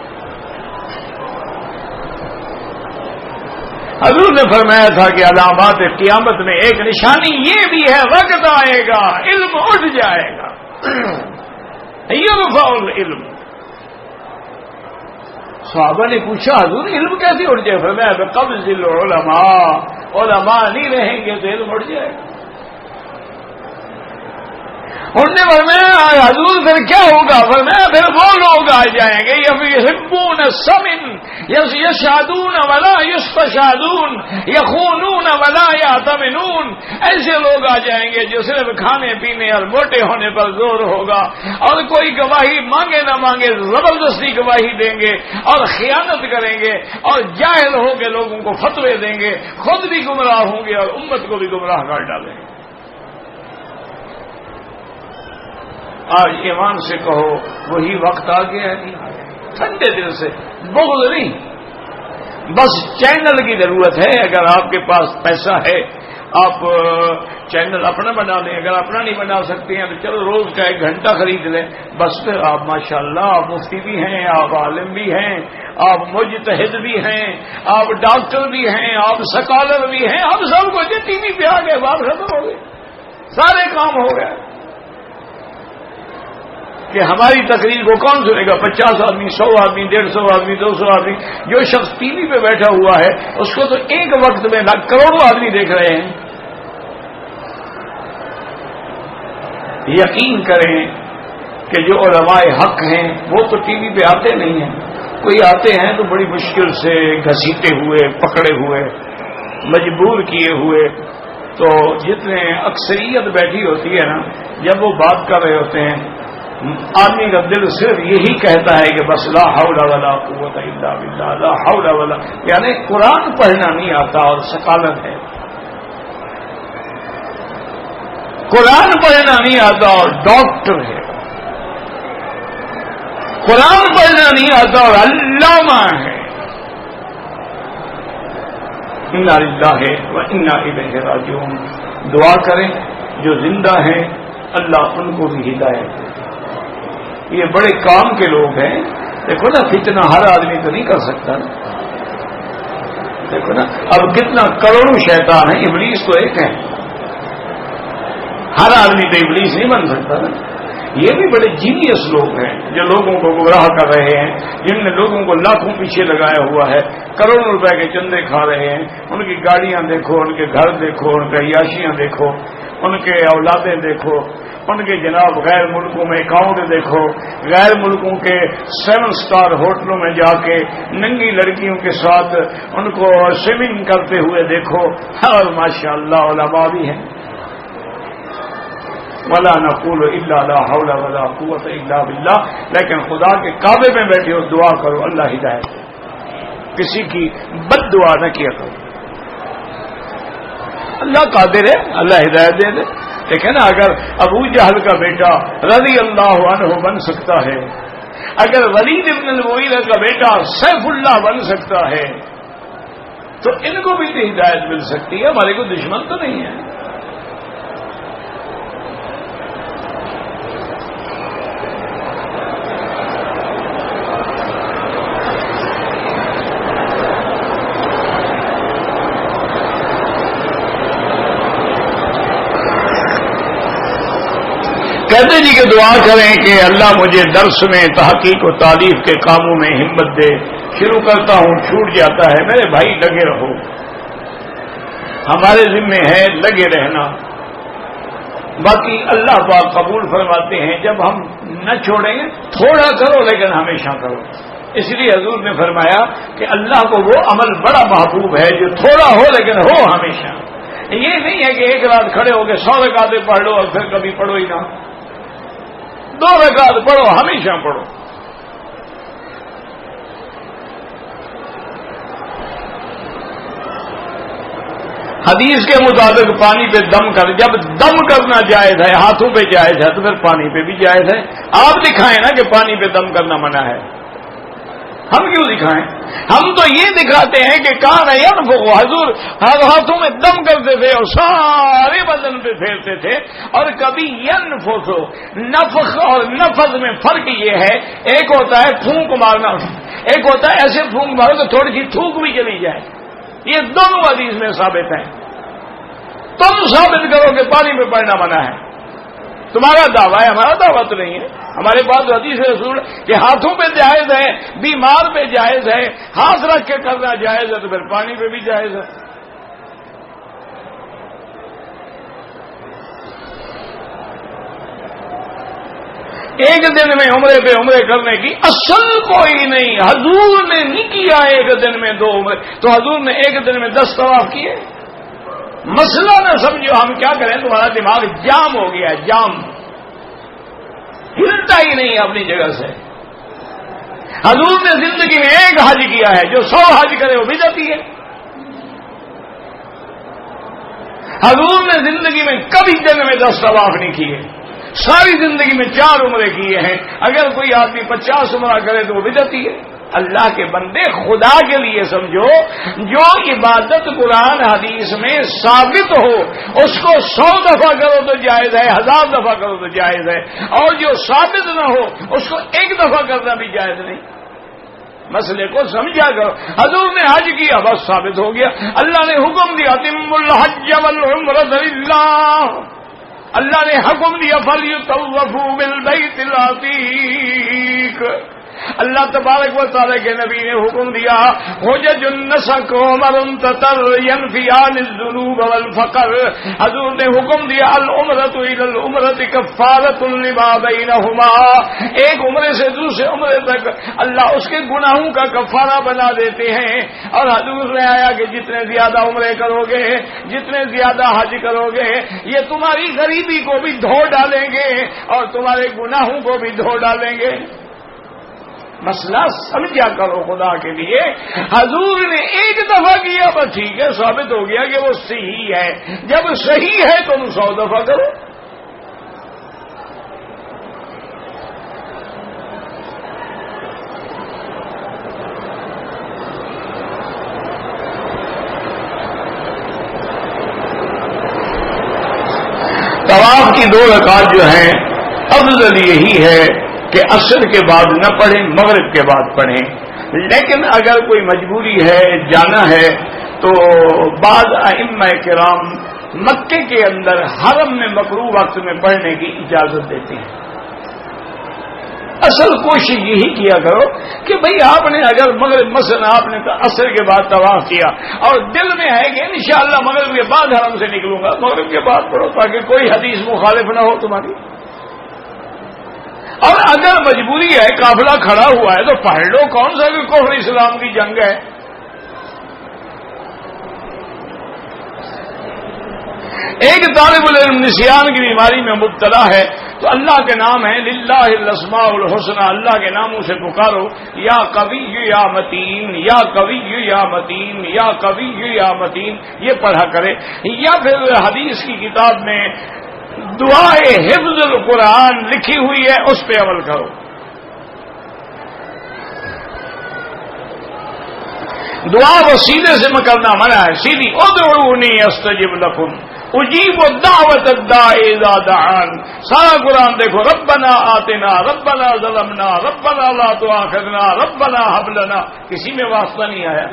حضور نے فرمایا تھا کہ علامات قیامت میں ایک نشانی یہ بھی ہے، وقت آئے گا علم اٹھ جائے گا. یرفع العلم. صحابہ نے پوچھا حضور علم کیسے اٹھ جائے؟ فرمایا بقبض العلماء، علماء نہیں رہیں گے تو علم اٹھ جائے گا. انہوں نے فرمایا حضور پھر کیا ہوگا؟ فرمایا پھر وہ لوگ آ جائیں گے یحبون السمن یشهدون ولا یستشهدون یخونون ولا یأتمنون. ایسے لوگ آ جائیں گے جو صرف کھانے پینے اور موٹے ہونے پر زور ہوگا اور کوئی گواہی مانگے نہ مانگے زبردستی گواہی دیں گے اور خیانت کریں گے اور جاہل ہو کے لوگوں کو فتوے دیں گے، خود بھی گمراہ ہوں گے اور امت کو بھی گمراہ کر ڈالیں گے. آج ایمان سے کہو وہی وقت آ گیا ہے. ٹھنڈے دل سے بغض نہیں، بس چینل کی ضرورت ہے. اگر آپ کے پاس پیسہ ہے آپ چینل اپنا بنا لیں، اگر اپنا نہیں بنا سکتے ہیں تو چلو روز کا 1 گھنٹہ خرید لیں. بس پھر آپ ماشاءاللہ آپ مفتی بھی ہیں، آپ عالم بھی ہیں، آپ مجتہد بھی ہیں، آپ ڈاکٹر بھی ہیں، آپ سکالر بھی ہیں. آپ سب کو ٹی وی پہ آ گئے، بات ختم ہو گئی، سارے کام ہو گئے. کہ ہماری تقریر کو کون سنے گا؟ 50 آدمی، 100 آدمی، 150 آدمی، 200 آدمی. جو شخص ٹی وی پہ بیٹھا ہوا ہے اس کو تو ایک وقت میں کروڑوں آدمی دیکھ رہے ہیں. یقین کریں کہ جو علماء حق ہیں وہ تو ٹی وی پہ آتے نہیں ہیں. کوئی آتے ہیں تو بڑی مشکل سے گھسیٹے ہوئے، پکڑے ہوئے، مجبور کیے ہوئے. تو جتنے اکثریت بیٹھی ہوتی ہے نا، جب وہ بات کر رہے ہوتے ہیں آدمی کا دل صرف یہی کہتا ہے کہ بس لا حول ولا قوت الا باللہ، لا حول ولا، یعنی قرآن پڑھنا نہیں آتا اور سکالت ہے. قرآن پڑھنا نہیں آتا اور ڈاکٹر ہے. قرآن پڑھنا نہیں آتا اور علامہ ہے. انا للہ و انا الیہ راجعون. دعا کریں جو زندہ ہیں اللہ ان کو بھی ہدایت دے. یہ بڑے کام کے لوگ ہیں. دیکھو نا فتنہ ہر آدمی تو نہیں کر سکتا نا. دیکھو نا اب کتنا کروڑوں شیطان ہیں، ابلیس تو ایک ہے. ہر آدمی تو ابلیس نہیں بن سکتا نا. یہ بھی بڑے جینیس لوگ ہیں جو لوگوں کو گمراہ کر رہے ہیں، جن نے لوگوں کو لاکھوں پیچھے لگایا ہوا ہے، کروڑوں روپے کے چندے کھا رہے ہیں. ان کی گاڑیاں دیکھو، ان کے گھر دیکھو، ان کی عیاشیاں دیکھو، ان کے اولادیں دیکھو، ان کے جناب غیر ملکوں میں اکاؤنٹ دیکھو، غیر ملکوں کے 7 اسٹار ہوٹلوں میں جا کے ننگی لڑکیوں کے ساتھ ان کو سوئمنگ کرتے ہوئے دیکھو. اور ماشاءاللہ علماء بھی ہیں. ولا نقول الا لا حول ولا قوت الا باللہ. لیکن خدا کے کعبے میں بیٹھے ہو دعا کرو اللہ ہدایت. کسی کی بد دعا نہ کیا کرو. اللہ قادر ہے، اللہ ہدایت دے دے. دیکھیں نا اگر ابو جہل کا بیٹا رضی اللہ عنہ بن سکتا ہے، اگر ولید ابن المغیرہ کا بیٹا سیف اللہ بن سکتا ہے تو ان کو بھی تو ہدایت مل سکتی ہے. ہمارے کو دشمن تو نہیں ہے. کہتے جی کہ دعا کریں کہ اللہ مجھے درس میں تحقیق و تعریف کے کاموں میں ہمت دے، شروع کرتا ہوں چھوٹ جاتا ہے۔ میرے بھائی لگے رہو، ہمارے ذمے ہے لگے رہنا، باقی اللہ پاک قبول فرماتے ہیں جب ہم نہ چھوڑیں گے۔ تھوڑا کرو لیکن ہمیشہ کرو، اس لیے حضور نے فرمایا کہ اللہ کو وہ عمل بڑا محبوب ہے جو تھوڑا ہو لیکن ہو ہمیشہ۔ یہ نہیں ہے کہ ایک رات کھڑے ہو کے 100 رکعتیں پڑھ لو اور پھر کبھی پڑھو ہی نہ، 2 رکعت پڑھو، ہمیشہ پڑھو۔ حدیث کے مطابق پانی پہ دم کر، جب دم کرنا جائز ہے، ہاتھوں پہ جائز ہے تو پھر پانی پہ بھی جائز ہے۔ آپ دکھائیں نا کہ پانی پہ دم کرنا منع ہے، ہم کیوں دکھائیں؟ ہم تو یہ دکھاتے ہیں کہ کان ينفخ، حضور ہاتھوں میں دم کرتے تھے اور سارے بدن پہ پھیرتے تھے۔ اور کبھی ينفخ، نفخ اور نفذ میں فرق یہ ہے، ایک ہوتا ہے پھونک مارنا، ایک ہوتا ہے ایسے پھونک مارو کہ تھوڑی سی تھوک بھی چلی جائے۔ یہ دونوں حدیث میں ثابت ہیں۔ تم ثابت کرو کہ پانی میں پڑنا منع ہے، تمہارا دعویٰ ہے، ہمارا دعویٰ تو نہیں ہے۔ ہمارے پاس حدیث رسول کہ ہاتھوں پہ جائز ہے، بیمار پہ جائز ہے، ہاتھ رکھ کے کرنا جائز ہے، تو پھر پانی پہ بھی جائز ہے۔ ایک دن میں عمرے پہ عمرے کرنے کی اصل کوئی نہیں، حضور نے نہیں کیا ایک دن میں 2 عمرے، تو حضور نے ایک دن میں 10 طواف کیے۔ مسئلہ نہ سمجھو، ہم کیا کریں، تمہارا دماغ جام ہو گیا، جام، ہلتا ہی نہیں اپنی جگہ سے۔ حضور نے زندگی میں ایک حج کیا ہے، جو 100 حج کرے وہ بدعتی ہے۔ حضور نے زندگی میں کبھی دن میں 10 طواف نہیں کیے، ساری زندگی میں 4 عمرے کیے ہیں۔ اگر کوئی آدمی 50 عمرہ کرے تو وہ بدعتی ہے۔ اللہ کے بندے، خدا کے لیے سمجھو، جو عبادت قرآن حدیث میں ثابت ہو اس کو 100 دفعہ کرو تو جائز ہے، 1000 دفعہ کرو تو جائز ہے، اور جو ثابت نہ ہو اس کو 1 دفعہ کرنا بھی جائز نہیں۔ مسئلے کو سمجھا کرو۔ حضور نے حج کیا، بس ثابت ہو گیا۔ اللہ نے حکم دیا اتم الحج والعمرۃ للہ، اللہ نے حکم دیا فلیطوفوا بالبیت العتیق، اللہ تبارک و تعالی کے نبی نے حکم دیا حجج النسک عمر ينفيان الذنوب والفقر، حضور نے حکم دیا العمرۃ الى العمرۃ کفارۃ لما بینہما، ایک عمرے سے دوسرے عمرے تک اللہ اس کے گناہوں کا کفارہ بنا دیتے ہیں۔ اور حضور نے آیا کہ جتنے زیادہ عمرے کرو گے، جتنے زیادہ حج کرو گے، یہ تمہاری غریبی کو بھی دھو ڈالیں گے اور تمہارے گناہوں کو بھی دھو ڈالیں گے۔ مسئلہ سمجھا کرو خدا کے لیے۔ حضور نے ایک دفعہ کیا بس ٹھیک ہے، ثابت ہو گیا کہ وہ صحیح ہے۔ جب صحیح ہے تم 100 دفعہ کرو۔ طواف کی 2 رکعت جو ہیں افضل یہی ہے کہ عصر کے بعد نہ پڑھیں، مغرب کے بعد پڑھیں، لیکن اگر کوئی مجبوری ہے جانا ہے تو بعض ائمہ کرام مکے کے اندر حرم میں مکروہ وقت میں پڑھنے کی اجازت دیتے ہیں۔ اصل کوشش یہی کیا کرو کہ بھئی آپ نے اگر مغرب مثلا آپ نے عصر کے بعد طواف کیا اور دل میں ہے کہ انشاءاللہ مغرب کے بعد حرم سے نکلوں گا، مغرب کے بعد پڑھو تاکہ کوئی حدیث مخالف نہ ہو تمہاری۔ اور اگر مجبوری ہے، قافلہ کھڑا ہوا ہے تو پڑھ لو، کون سا کہ کفر اسلام کی جنگ ہے۔ ایک طالب العلم نسیان کی بیماری میں مبتلا ہے تو اللہ کے نام ہے للہ الاسماء الحسنى، اللہ کے ناموں سے پکارو، یا قوی یا متین، یا قوی یا متین، یا قوی یا متین، یہ پڑھا کرے۔ یا پھر حدیث کی کتاب میں دعائے حفظ القرآن لکھی ہوئی ہے، اس پہ عمل کرو۔ دعا وسیلے سے کرنا منع ہے، سیدھی ادعونی استجب لکم اجیب الدعوت الداعی اذا دعان۔ سارا قرآن دیکھو، ربنا آتنا، ربنا ظلمنا، ربنا لا تؤاخذنا، ربنا هب لنا، کسی میں واسطہ نہیں آیا۔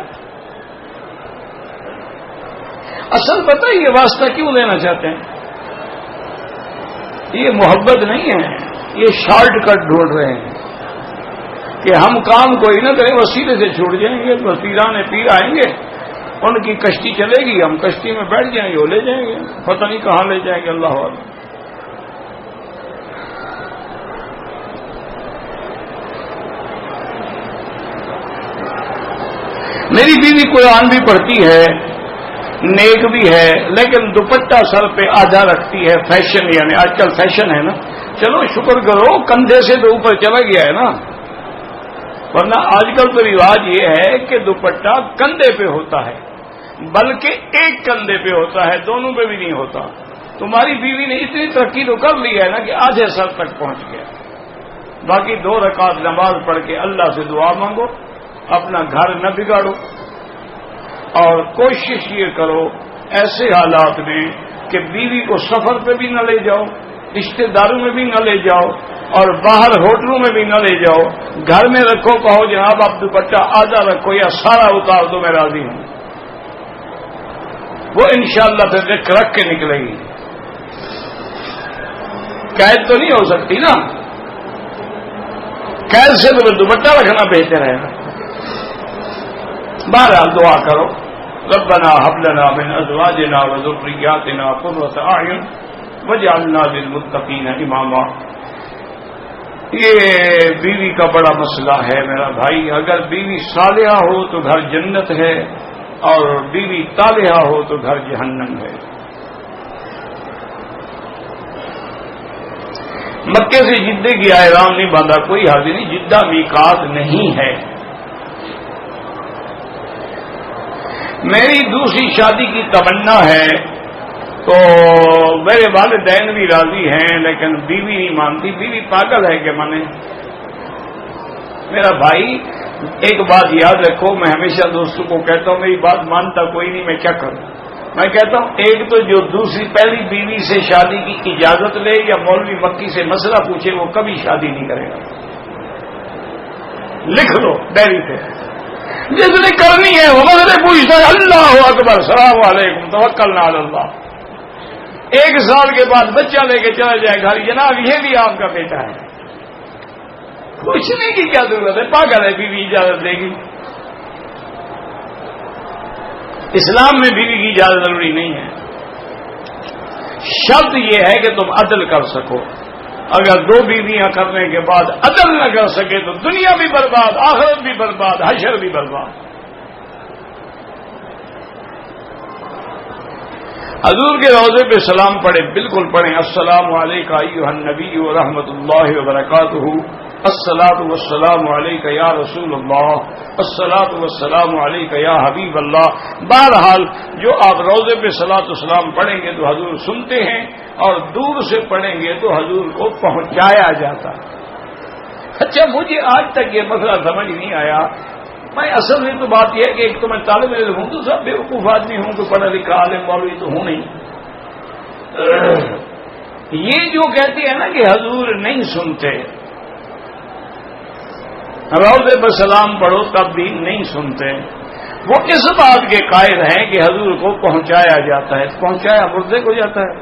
اصل پتہ یہ واسطہ کیوں لینا چاہتے ہیں؟ یہ محبت نہیں ہے، یہ شارٹ کٹ ڈھونڈ رہے ہیں کہ ہم کام کوئی نہ کریں، وسیلے سے چھوڑ جائیں گے، تو پیران پیر آئیں گے، ان کی کشتی چلے گی، ہم کشتی میں بیٹھ جائیں گے، وہ لے جائیں گے، پتہ نہیں کہاں لے جائیں گے، اللہ اعلم۔ میری بیوی قرآن بھی پڑھتی ہے، نیک بھی ہے، لیکن دوپٹہ سر پہ آدھا رکھتی ہے، فیشن، یعنی آج کل فیشن ہے نا، چلو شکر کرو کندھے سے تو اوپر چلا گیا ہے نا، ورنہ آج کل تو رواج یہ ہے کہ دوپٹہ کندھے پہ ہوتا ہے، بلکہ ایک کندھے پہ ہوتا ہے، دونوں پہ بھی نہیں ہوتا۔ تمہاری بیوی نے اتنی ترقی تو کر لی ہے نا کہ آدھے سر تک پہنچ گیا۔ باقی 2 رکعت نماز پڑھ کے اللہ سے دعا مانگو، اپنا گھر نہ بگاڑو، اور کوشش یہ کرو ایسے حالات میں کہ بیوی کو سفر پہ بھی نہ لے جاؤ، رشتہ داروں میں بھی نہ لے جاؤ، اور باہر ہوٹلوں میں بھی نہ لے جاؤ، گھر میں رکھو، کہو جناب آپ دوپٹہ آدھا رکھو یا سارا اتار دو، میں راضی ہوں، وہ انشاءاللہ پھر رکھ کے نکلے گی۔ قید تو نہیں ہو سکتی نا، قید سے تو دوپٹہ رکھنا بہتر ہے۔ بہرحال دعا کرو، ربنا هب لنا من ازواجنا وذرياتنا قرة اعين واجعلنا للمتقين اماما۔ یہ بیوی کا بڑا مسئلہ ہے میرا بھائی، اگر بیوی صالحہ ہو تو گھر جنت ہے، اور بیوی طالحہ ہو تو گھر جہنم ہے۔ مکے سے جدے کی احرام نہیں باندھا، کوئی حرج نہیں، جدہ میقات نہیں ہے۔ میری دوسری شادی کی تمنا ہے، تو میرے والدین بھی راضی ہیں، لیکن بیوی نہیں مانتی، بیوی پاگل ہے کہ مانے۔ میرا بھائی ایک بات یاد رکھو، میں ہمیشہ دوستوں کو کہتا ہوں، میری بات مانتا کوئی نہیں، میں کیا کروں؟ میں کہتا ہوں ایک تو جو دوسری پہلی بیوی سے شادی کی اجازت لے یا مولوی مکی سے مسئلہ پوچھے، وہ کبھی شادی نہیں کرے گا۔ لکھ لو ڈائری پہ، جس نے کرنی ہے وہ مجھ سے پوچھتا ہے، اللہ اکبر السلام علیکم توکلنا علی اللہ، 1 سال کے بعد بچہ لے کے چلا جائے گھر، جناب یہ بھی آپ کا بیٹا ہے، پوچھنے کی کیا ضرورت ہے؟ پاگل ہے، بیوی اجازت دے گی؟ اسلام میں بیوی کی اجازت ضروری نہیں ہے، شرط یہ ہے کہ تم عدل کر سکو۔ اگر 2 بیویاں کرنے کے بعد عدل نہ کر سکے تو دنیا بھی برباد، آخرت بھی برباد، حشر بھی برباد۔ حضور کے روضے پہ سلام پڑھیں، بالکل پڑھیں، السلام علیکہ ایھا النبی ورحمۃ اللہ وبرکاتہ، الصلاۃ والسلام علیک یا رسول اللہ، الصلاۃ والسلام علیک یا حبیب اللہ۔ بہرحال جو آپ روضے پہ صلاۃ والسلام پڑھیں گے تو حضور سنتے ہیں، اور دور سے پڑھیں گے تو حضور کو پہنچایا جاتا ہے۔ اچھا مجھے آج تک یہ مسئلہ سمجھ نہیں آیا، میں اصل میں تو بات یہ ہے کہ ایک تو میں طالب علم ہوں، تو سب بیوقوف آدمی ہوں، تو پڑھا لکھا عالم مولوی تو ہوں نہیں۔ یہ جو کہتے ہیں نا کہ حضور نہیں سنتے، روضے پر سلام پڑھو تب بھی نہیں سنتے، وہ اس بات کے قائل ہیں کہ حضور کو پہنچایا جاتا ہے۔ پہنچایا مردے کو جاتا ہے،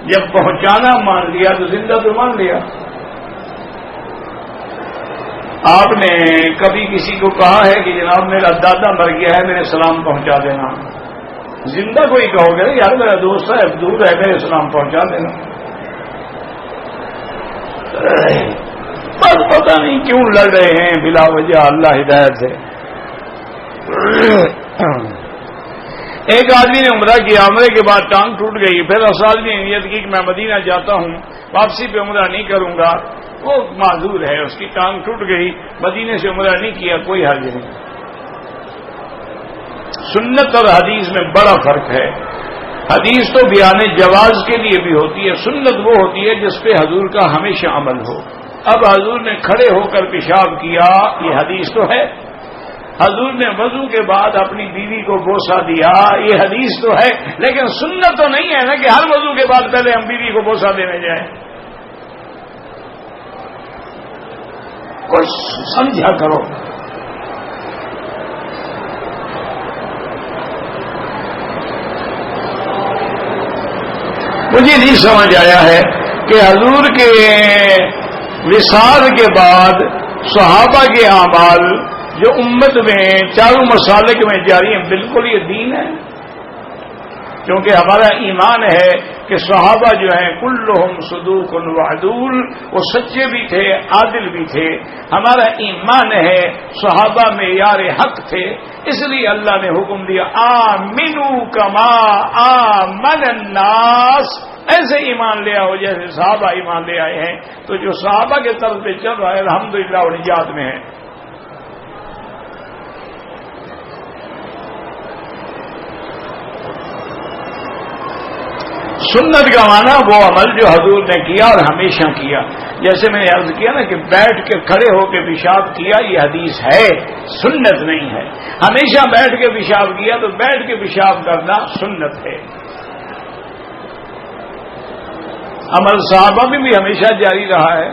جب پہنچانا مان لیا تو زندہ تو مان لیا۔ آپ نے کبھی کسی کو کہا ہے کہ جناب میرا دادا مر گیا ہے، میرے سلام پہنچا دینا؟ زندہ کوئی کہو گے یار میرا دوست ہے، دور ہے، میرے سلام پہنچا دینا۔ بس پتہ نہیں کیوں لڑ رہے ہیں بلا وجہ، اللہ ہدایت ہے۔ ایک آدمی نے عمرہ کیا، عمرے کے بعد ٹانگ ٹوٹ گئی، پھر اسال نے نیت کی کہ میں مدینہ جاتا ہوں، واپسی پہ عمرہ نہیں کروں گا، وہ معذور ہے، اس کی ٹانگ ٹوٹ گئی، مدینے سے عمرہ نہیں کیا، کوئی حرج نہیں۔ سنت اور حدیث میں بڑا فرق ہے، حدیث تو بیان جواز کے لیے بھی ہوتی ہے، سنت وہ ہوتی ہے جس پہ حضور کا ہمیشہ عمل ہو۔ اب حضور نے کھڑے ہو کر پیشاب کیا، یہ حدیث تو ہے۔ حضور نے وضو کے بعد اپنی بیوی کو بوسہ دیا، یہ حدیث تو ہے، لیکن سنت تو نہیں ہے نا کہ ہر وضو کے بعد پہلے ہم بیوی کو بوسہ دینے جائیں۔ کچھ سمجھا کرو۔ مجھے نہیں سمجھ آیا ہے کہ حضور کے وصال کے بعد صحابہ کے اعمال جو امت میں چاروں مسالک میں جاری ہیں بالکل یہ دین ہے، کیونکہ ہمارا ایمان ہے کہ صحابہ جو ہیں کلہم صدوق وعدول، وہ سچے بھی تھے عادل بھی تھے. ہمارا ایمان ہے صحابہ معیار حق تھے، اس لیے اللہ نے حکم دیا آمنو کما آمن الناس، ایسے ایمان لے آؤ جیسے صحابہ ایمان لے آئے ہیں. تو جو صحابہ کے طرف پہ چل رہا ہے الحمدللہ وہ نجات میں ہے. سنت کا معنی وہ عمل جو حضور نے کیا اور ہمیشہ کیا. جیسے میں نے عرض کیا نا کہ بیٹھ کے کھڑے ہو کے پیشاب کیا یہ حدیث ہے، سنت نہیں ہے. ہمیشہ بیٹھ کے پیشاب کیا تو بیٹھ کے پیشاب کرنا سنت ہے. عمل صحابہ میں بھی ہمیشہ جاری رہا ہے.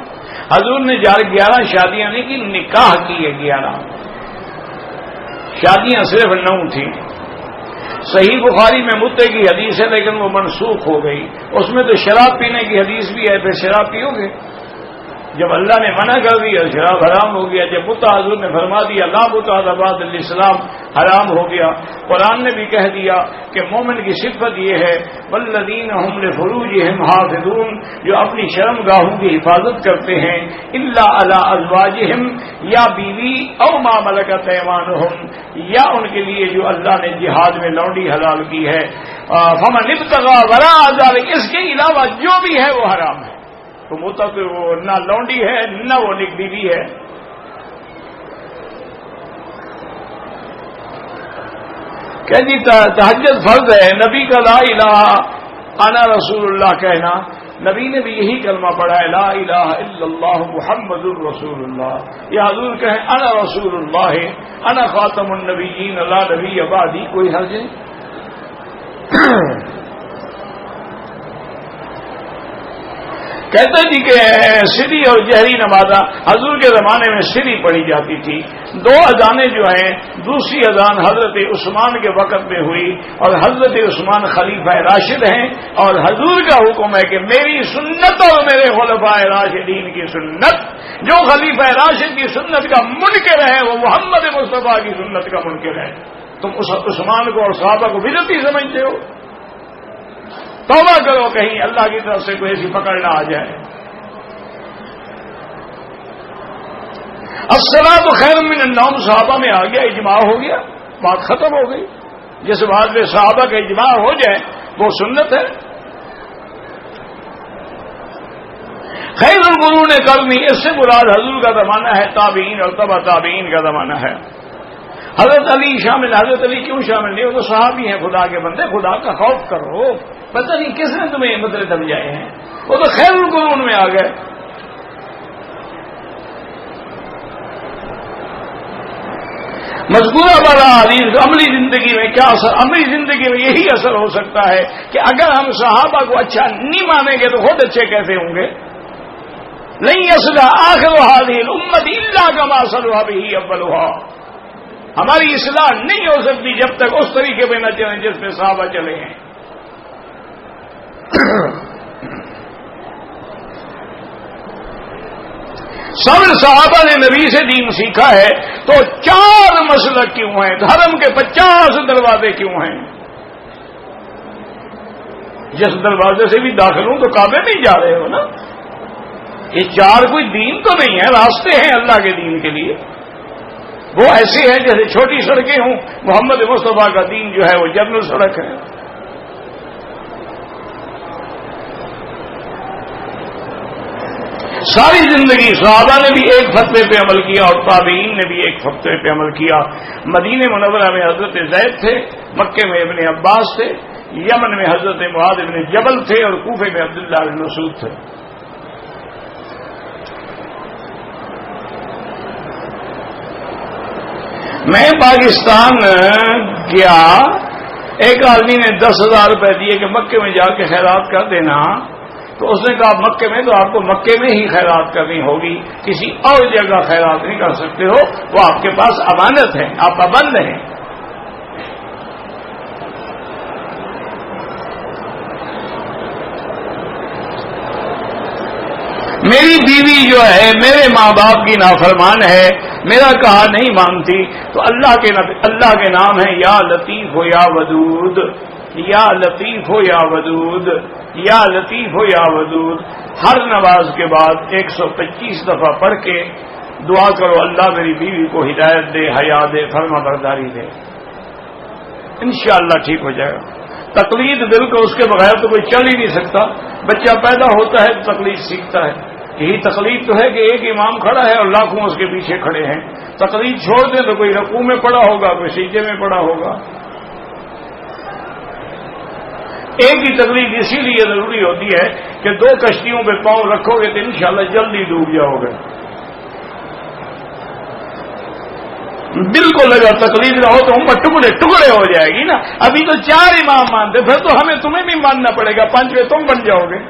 حضور نے 11 شادیاں نہیں کی، نکاح کی ہے 11. شادیاں صرف 9 تھیں. صحیح بخاری میں متے کی حدیث ہے لیکن وہ منسوخ ہو گئی. اس میں تو شراب پینے کی حدیث بھی ہے، پھر شراب پیو گے؟ جب اللہ نے منع کر دیا شراب حرام ہو گیا. جب متا حضور نے فرما دیا لا متعہ بعد الاسلام حرام ہو گیا. قرآن نے بھی کہہ دیا کہ مومن کی صفت یہ ہے والذین هم لفروجهم حافظون، جو اپنی شرم گاہوں کی حفاظت کرتے ہیں، الا علی ازواجہم، یا بیوی او ما ملکت ایمانہم، یا ان کے لیے جو اللہ نے جہاد میں لونڈی حلال کی ہے. فمن ابتغى وراء ذلک، اس کے علاوہ جو بھی ہے وہ حرام ہے. تو وہ تو وہ نہ لونڈی ہے نہ وہ نک بیوی ہے. کہ جی تہجد فرض ہے. نبی کا لا الہ انا رسول اللہ کہنا، نبی نے بھی یہی کلمہ پڑھا ہے لا الہ الا اللہ محمد الرسول اللہ. یہ حضور کہیں انا رسول اللہ انا خاتم النبیین لا نبی بعدی، کوئی حرج نہیں. کہتے جی کہ سری اور جہری نمازاں حضور کے زمانے میں سری پڑھی جاتی تھی. 2 اذانیں جو ہیں، دوسری اذان حضرت عثمان کے وقت میں ہوئی اور حضرت عثمان خلیفہ راشد ہیں اور حضور کا حکم ہے کہ میری سنت اور میرے خلفائے راشدین کی سنت، جو خلیفہ راشد کی سنت کا منکر ہے وہ محمد مصطفیٰ کی سنت کا منکر ہے. تم اس عثمان کو اور صحابہ کو بدعتی سمجھتے ہو؟ توبہ کرو کہیں اللہ کی طرف سے کوئی ایسی پکڑ نہ آ جائے. الصلاۃ خیر من النوم صحابہ میں آ گیا، اجماع ہو گیا، بات ختم ہو گئی. جس بات میں صحابہ کا اجماع ہو جائے وہ سنت ہے. خیر القرون قرنی، اس سے مراد حضور کا زمانہ ہے، تابعین اور تبع تابعین کا زمانہ ہے. حضرت علی شامل، حضرت علی کیوں شامل نہیں؟ وہ تو صحابی ہیں، خدا کے بندے. خدا کا خوف کرو، پتہ نہیں کس نے تمہیں مدرے سمجھائے ہیں. وہ تو خیر القرون میں آ گئے. مذکورہ والا حدیث عملی زندگی میں کیا اثر؟ عملی زندگی میں یہی اثر ہو سکتا ہے کہ اگر ہم صحابہ کو اچھا نہیں مانیں گے تو خود اچھے کیسے ہوں گے؟ لن يصلح آخر هذه الامة الا كما صلح به اولها. ہماری اصلاح نہیں ہو سکتی جب تک اس طریقے پہ نہ چلیں جس پہ صحابہ چلے ہیں. سب صحابہ نے نبی سے دین سیکھا ہے تو 4 مسلک کیوں ہیں؟ دھرم کے 50 دروازے کیوں ہیں؟ جس دروازے سے بھی داخل ہوں تو کعبے میں ہی جا رہے ہو نا. یہ 4 کوئی دین تو نہیں ہے، راستے ہیں اللہ کے دین کے لیے. وہ ایسے ہیں جیسے چھوٹی سڑکیں ہوں. محمد مصطفیٰ کا دین جو ہے وہ جنرل سڑک ہے. ساری زندگی صحابہ نے بھی ایک فتوے پہ عمل کیا اور تابعین نے بھی ایک فتوے پہ عمل کیا. مدینہ منورہ میں حضرت زید تھے، مکے میں ابن عباس تھے، یمن میں حضرت معاذ بن جبل تھے اور کوفے میں عبداللہ بن مسعود تھے. میں پاکستان گیا، ایک آدمی نے 10,000 روپے دیے کہ مکے میں جا کے خیرات کر دینا. تو اس نے کہا مکے میں تو آپ کو مکے میں ہی خیرات کرنی ہوگی، کسی اور جگہ خیرات نہیں کر سکتے ہو، وہ آپ کے پاس امانت ہے، آپ پابند ہیں. میری بیوی جو ہے میرے ماں باپ کی نافرمان ہے، میرا کہا نہیں مانتی، تو اللہ کے نام ہے یا لطیف ہو یا ودود، یا لطیف ہو یا ودود، یا لطیف ہو یا ودود۔ ہر نماز کے بعد 125 دفعہ پڑھ کے دعا کرو اللہ میری بیوی کو ہدایت دے، حیا دے، فرما برداری دے، انشاءاللہ ٹھیک ہو جائے گا۔ تقلید دل کو اس کے بغیر تو کوئی چل ہی نہیں سکتا۔ بچہ پیدا ہوتا ہے تو تقلید سیکھتا ہے، یہی تقلید تو ہے کہ ایک امام کھڑا ہے اور لاکھوں اس کے پیچھے کھڑے ہیں۔ تقلید چھوڑ دیں تو کوئی رکوع میں پڑا ہوگا، کوئی سجدے میں پڑا ہوگا۔ ایک ہی تقلید اسی لیے ضروری ہوتی ہے کہ دو کشتیوں پہ پاؤں رکھو گے تو انشاءاللہ جلدی ڈوب جاؤ گے۔ بالکل اگر تقلید نہ ہو تو ہم ٹکڑے ٹکڑے ہو جائے گی نا۔ ابھی تو 4 امام مانتے، پھر تو ہمیں تمہیں بھی ماننا پڑے گا، 5ویں تم بن جاؤ گے۔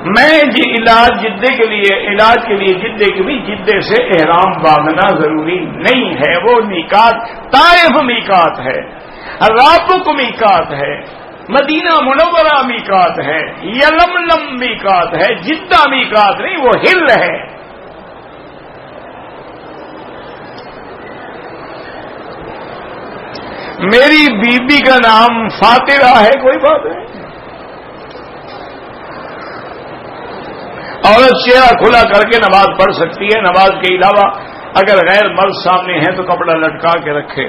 میں علاج کے لیے جدے کے بھی جدے سے احرام باندھنا ضروری نہیں ہے۔ وہ میقات طائف میقات ہے، رابق میقات ہے، مدینہ منورہ میقات ہے، یلملم میقات ہے، جدہ میقات نہیں، وہ ہل ہے۔ میری بیوی کا نام فاطرہ ہے، کوئی بات نہیں۔ عورت چہرہ کھلا کر کے نماز پڑھ سکتی ہے، نماز کے علاوہ اگر غیر مرد سامنے ہے تو کپڑا لٹکا کے رکھے۔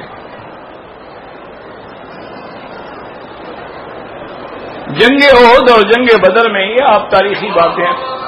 جنگ احد اور جنگ بدر میں یہ آپ تاریخی باتیں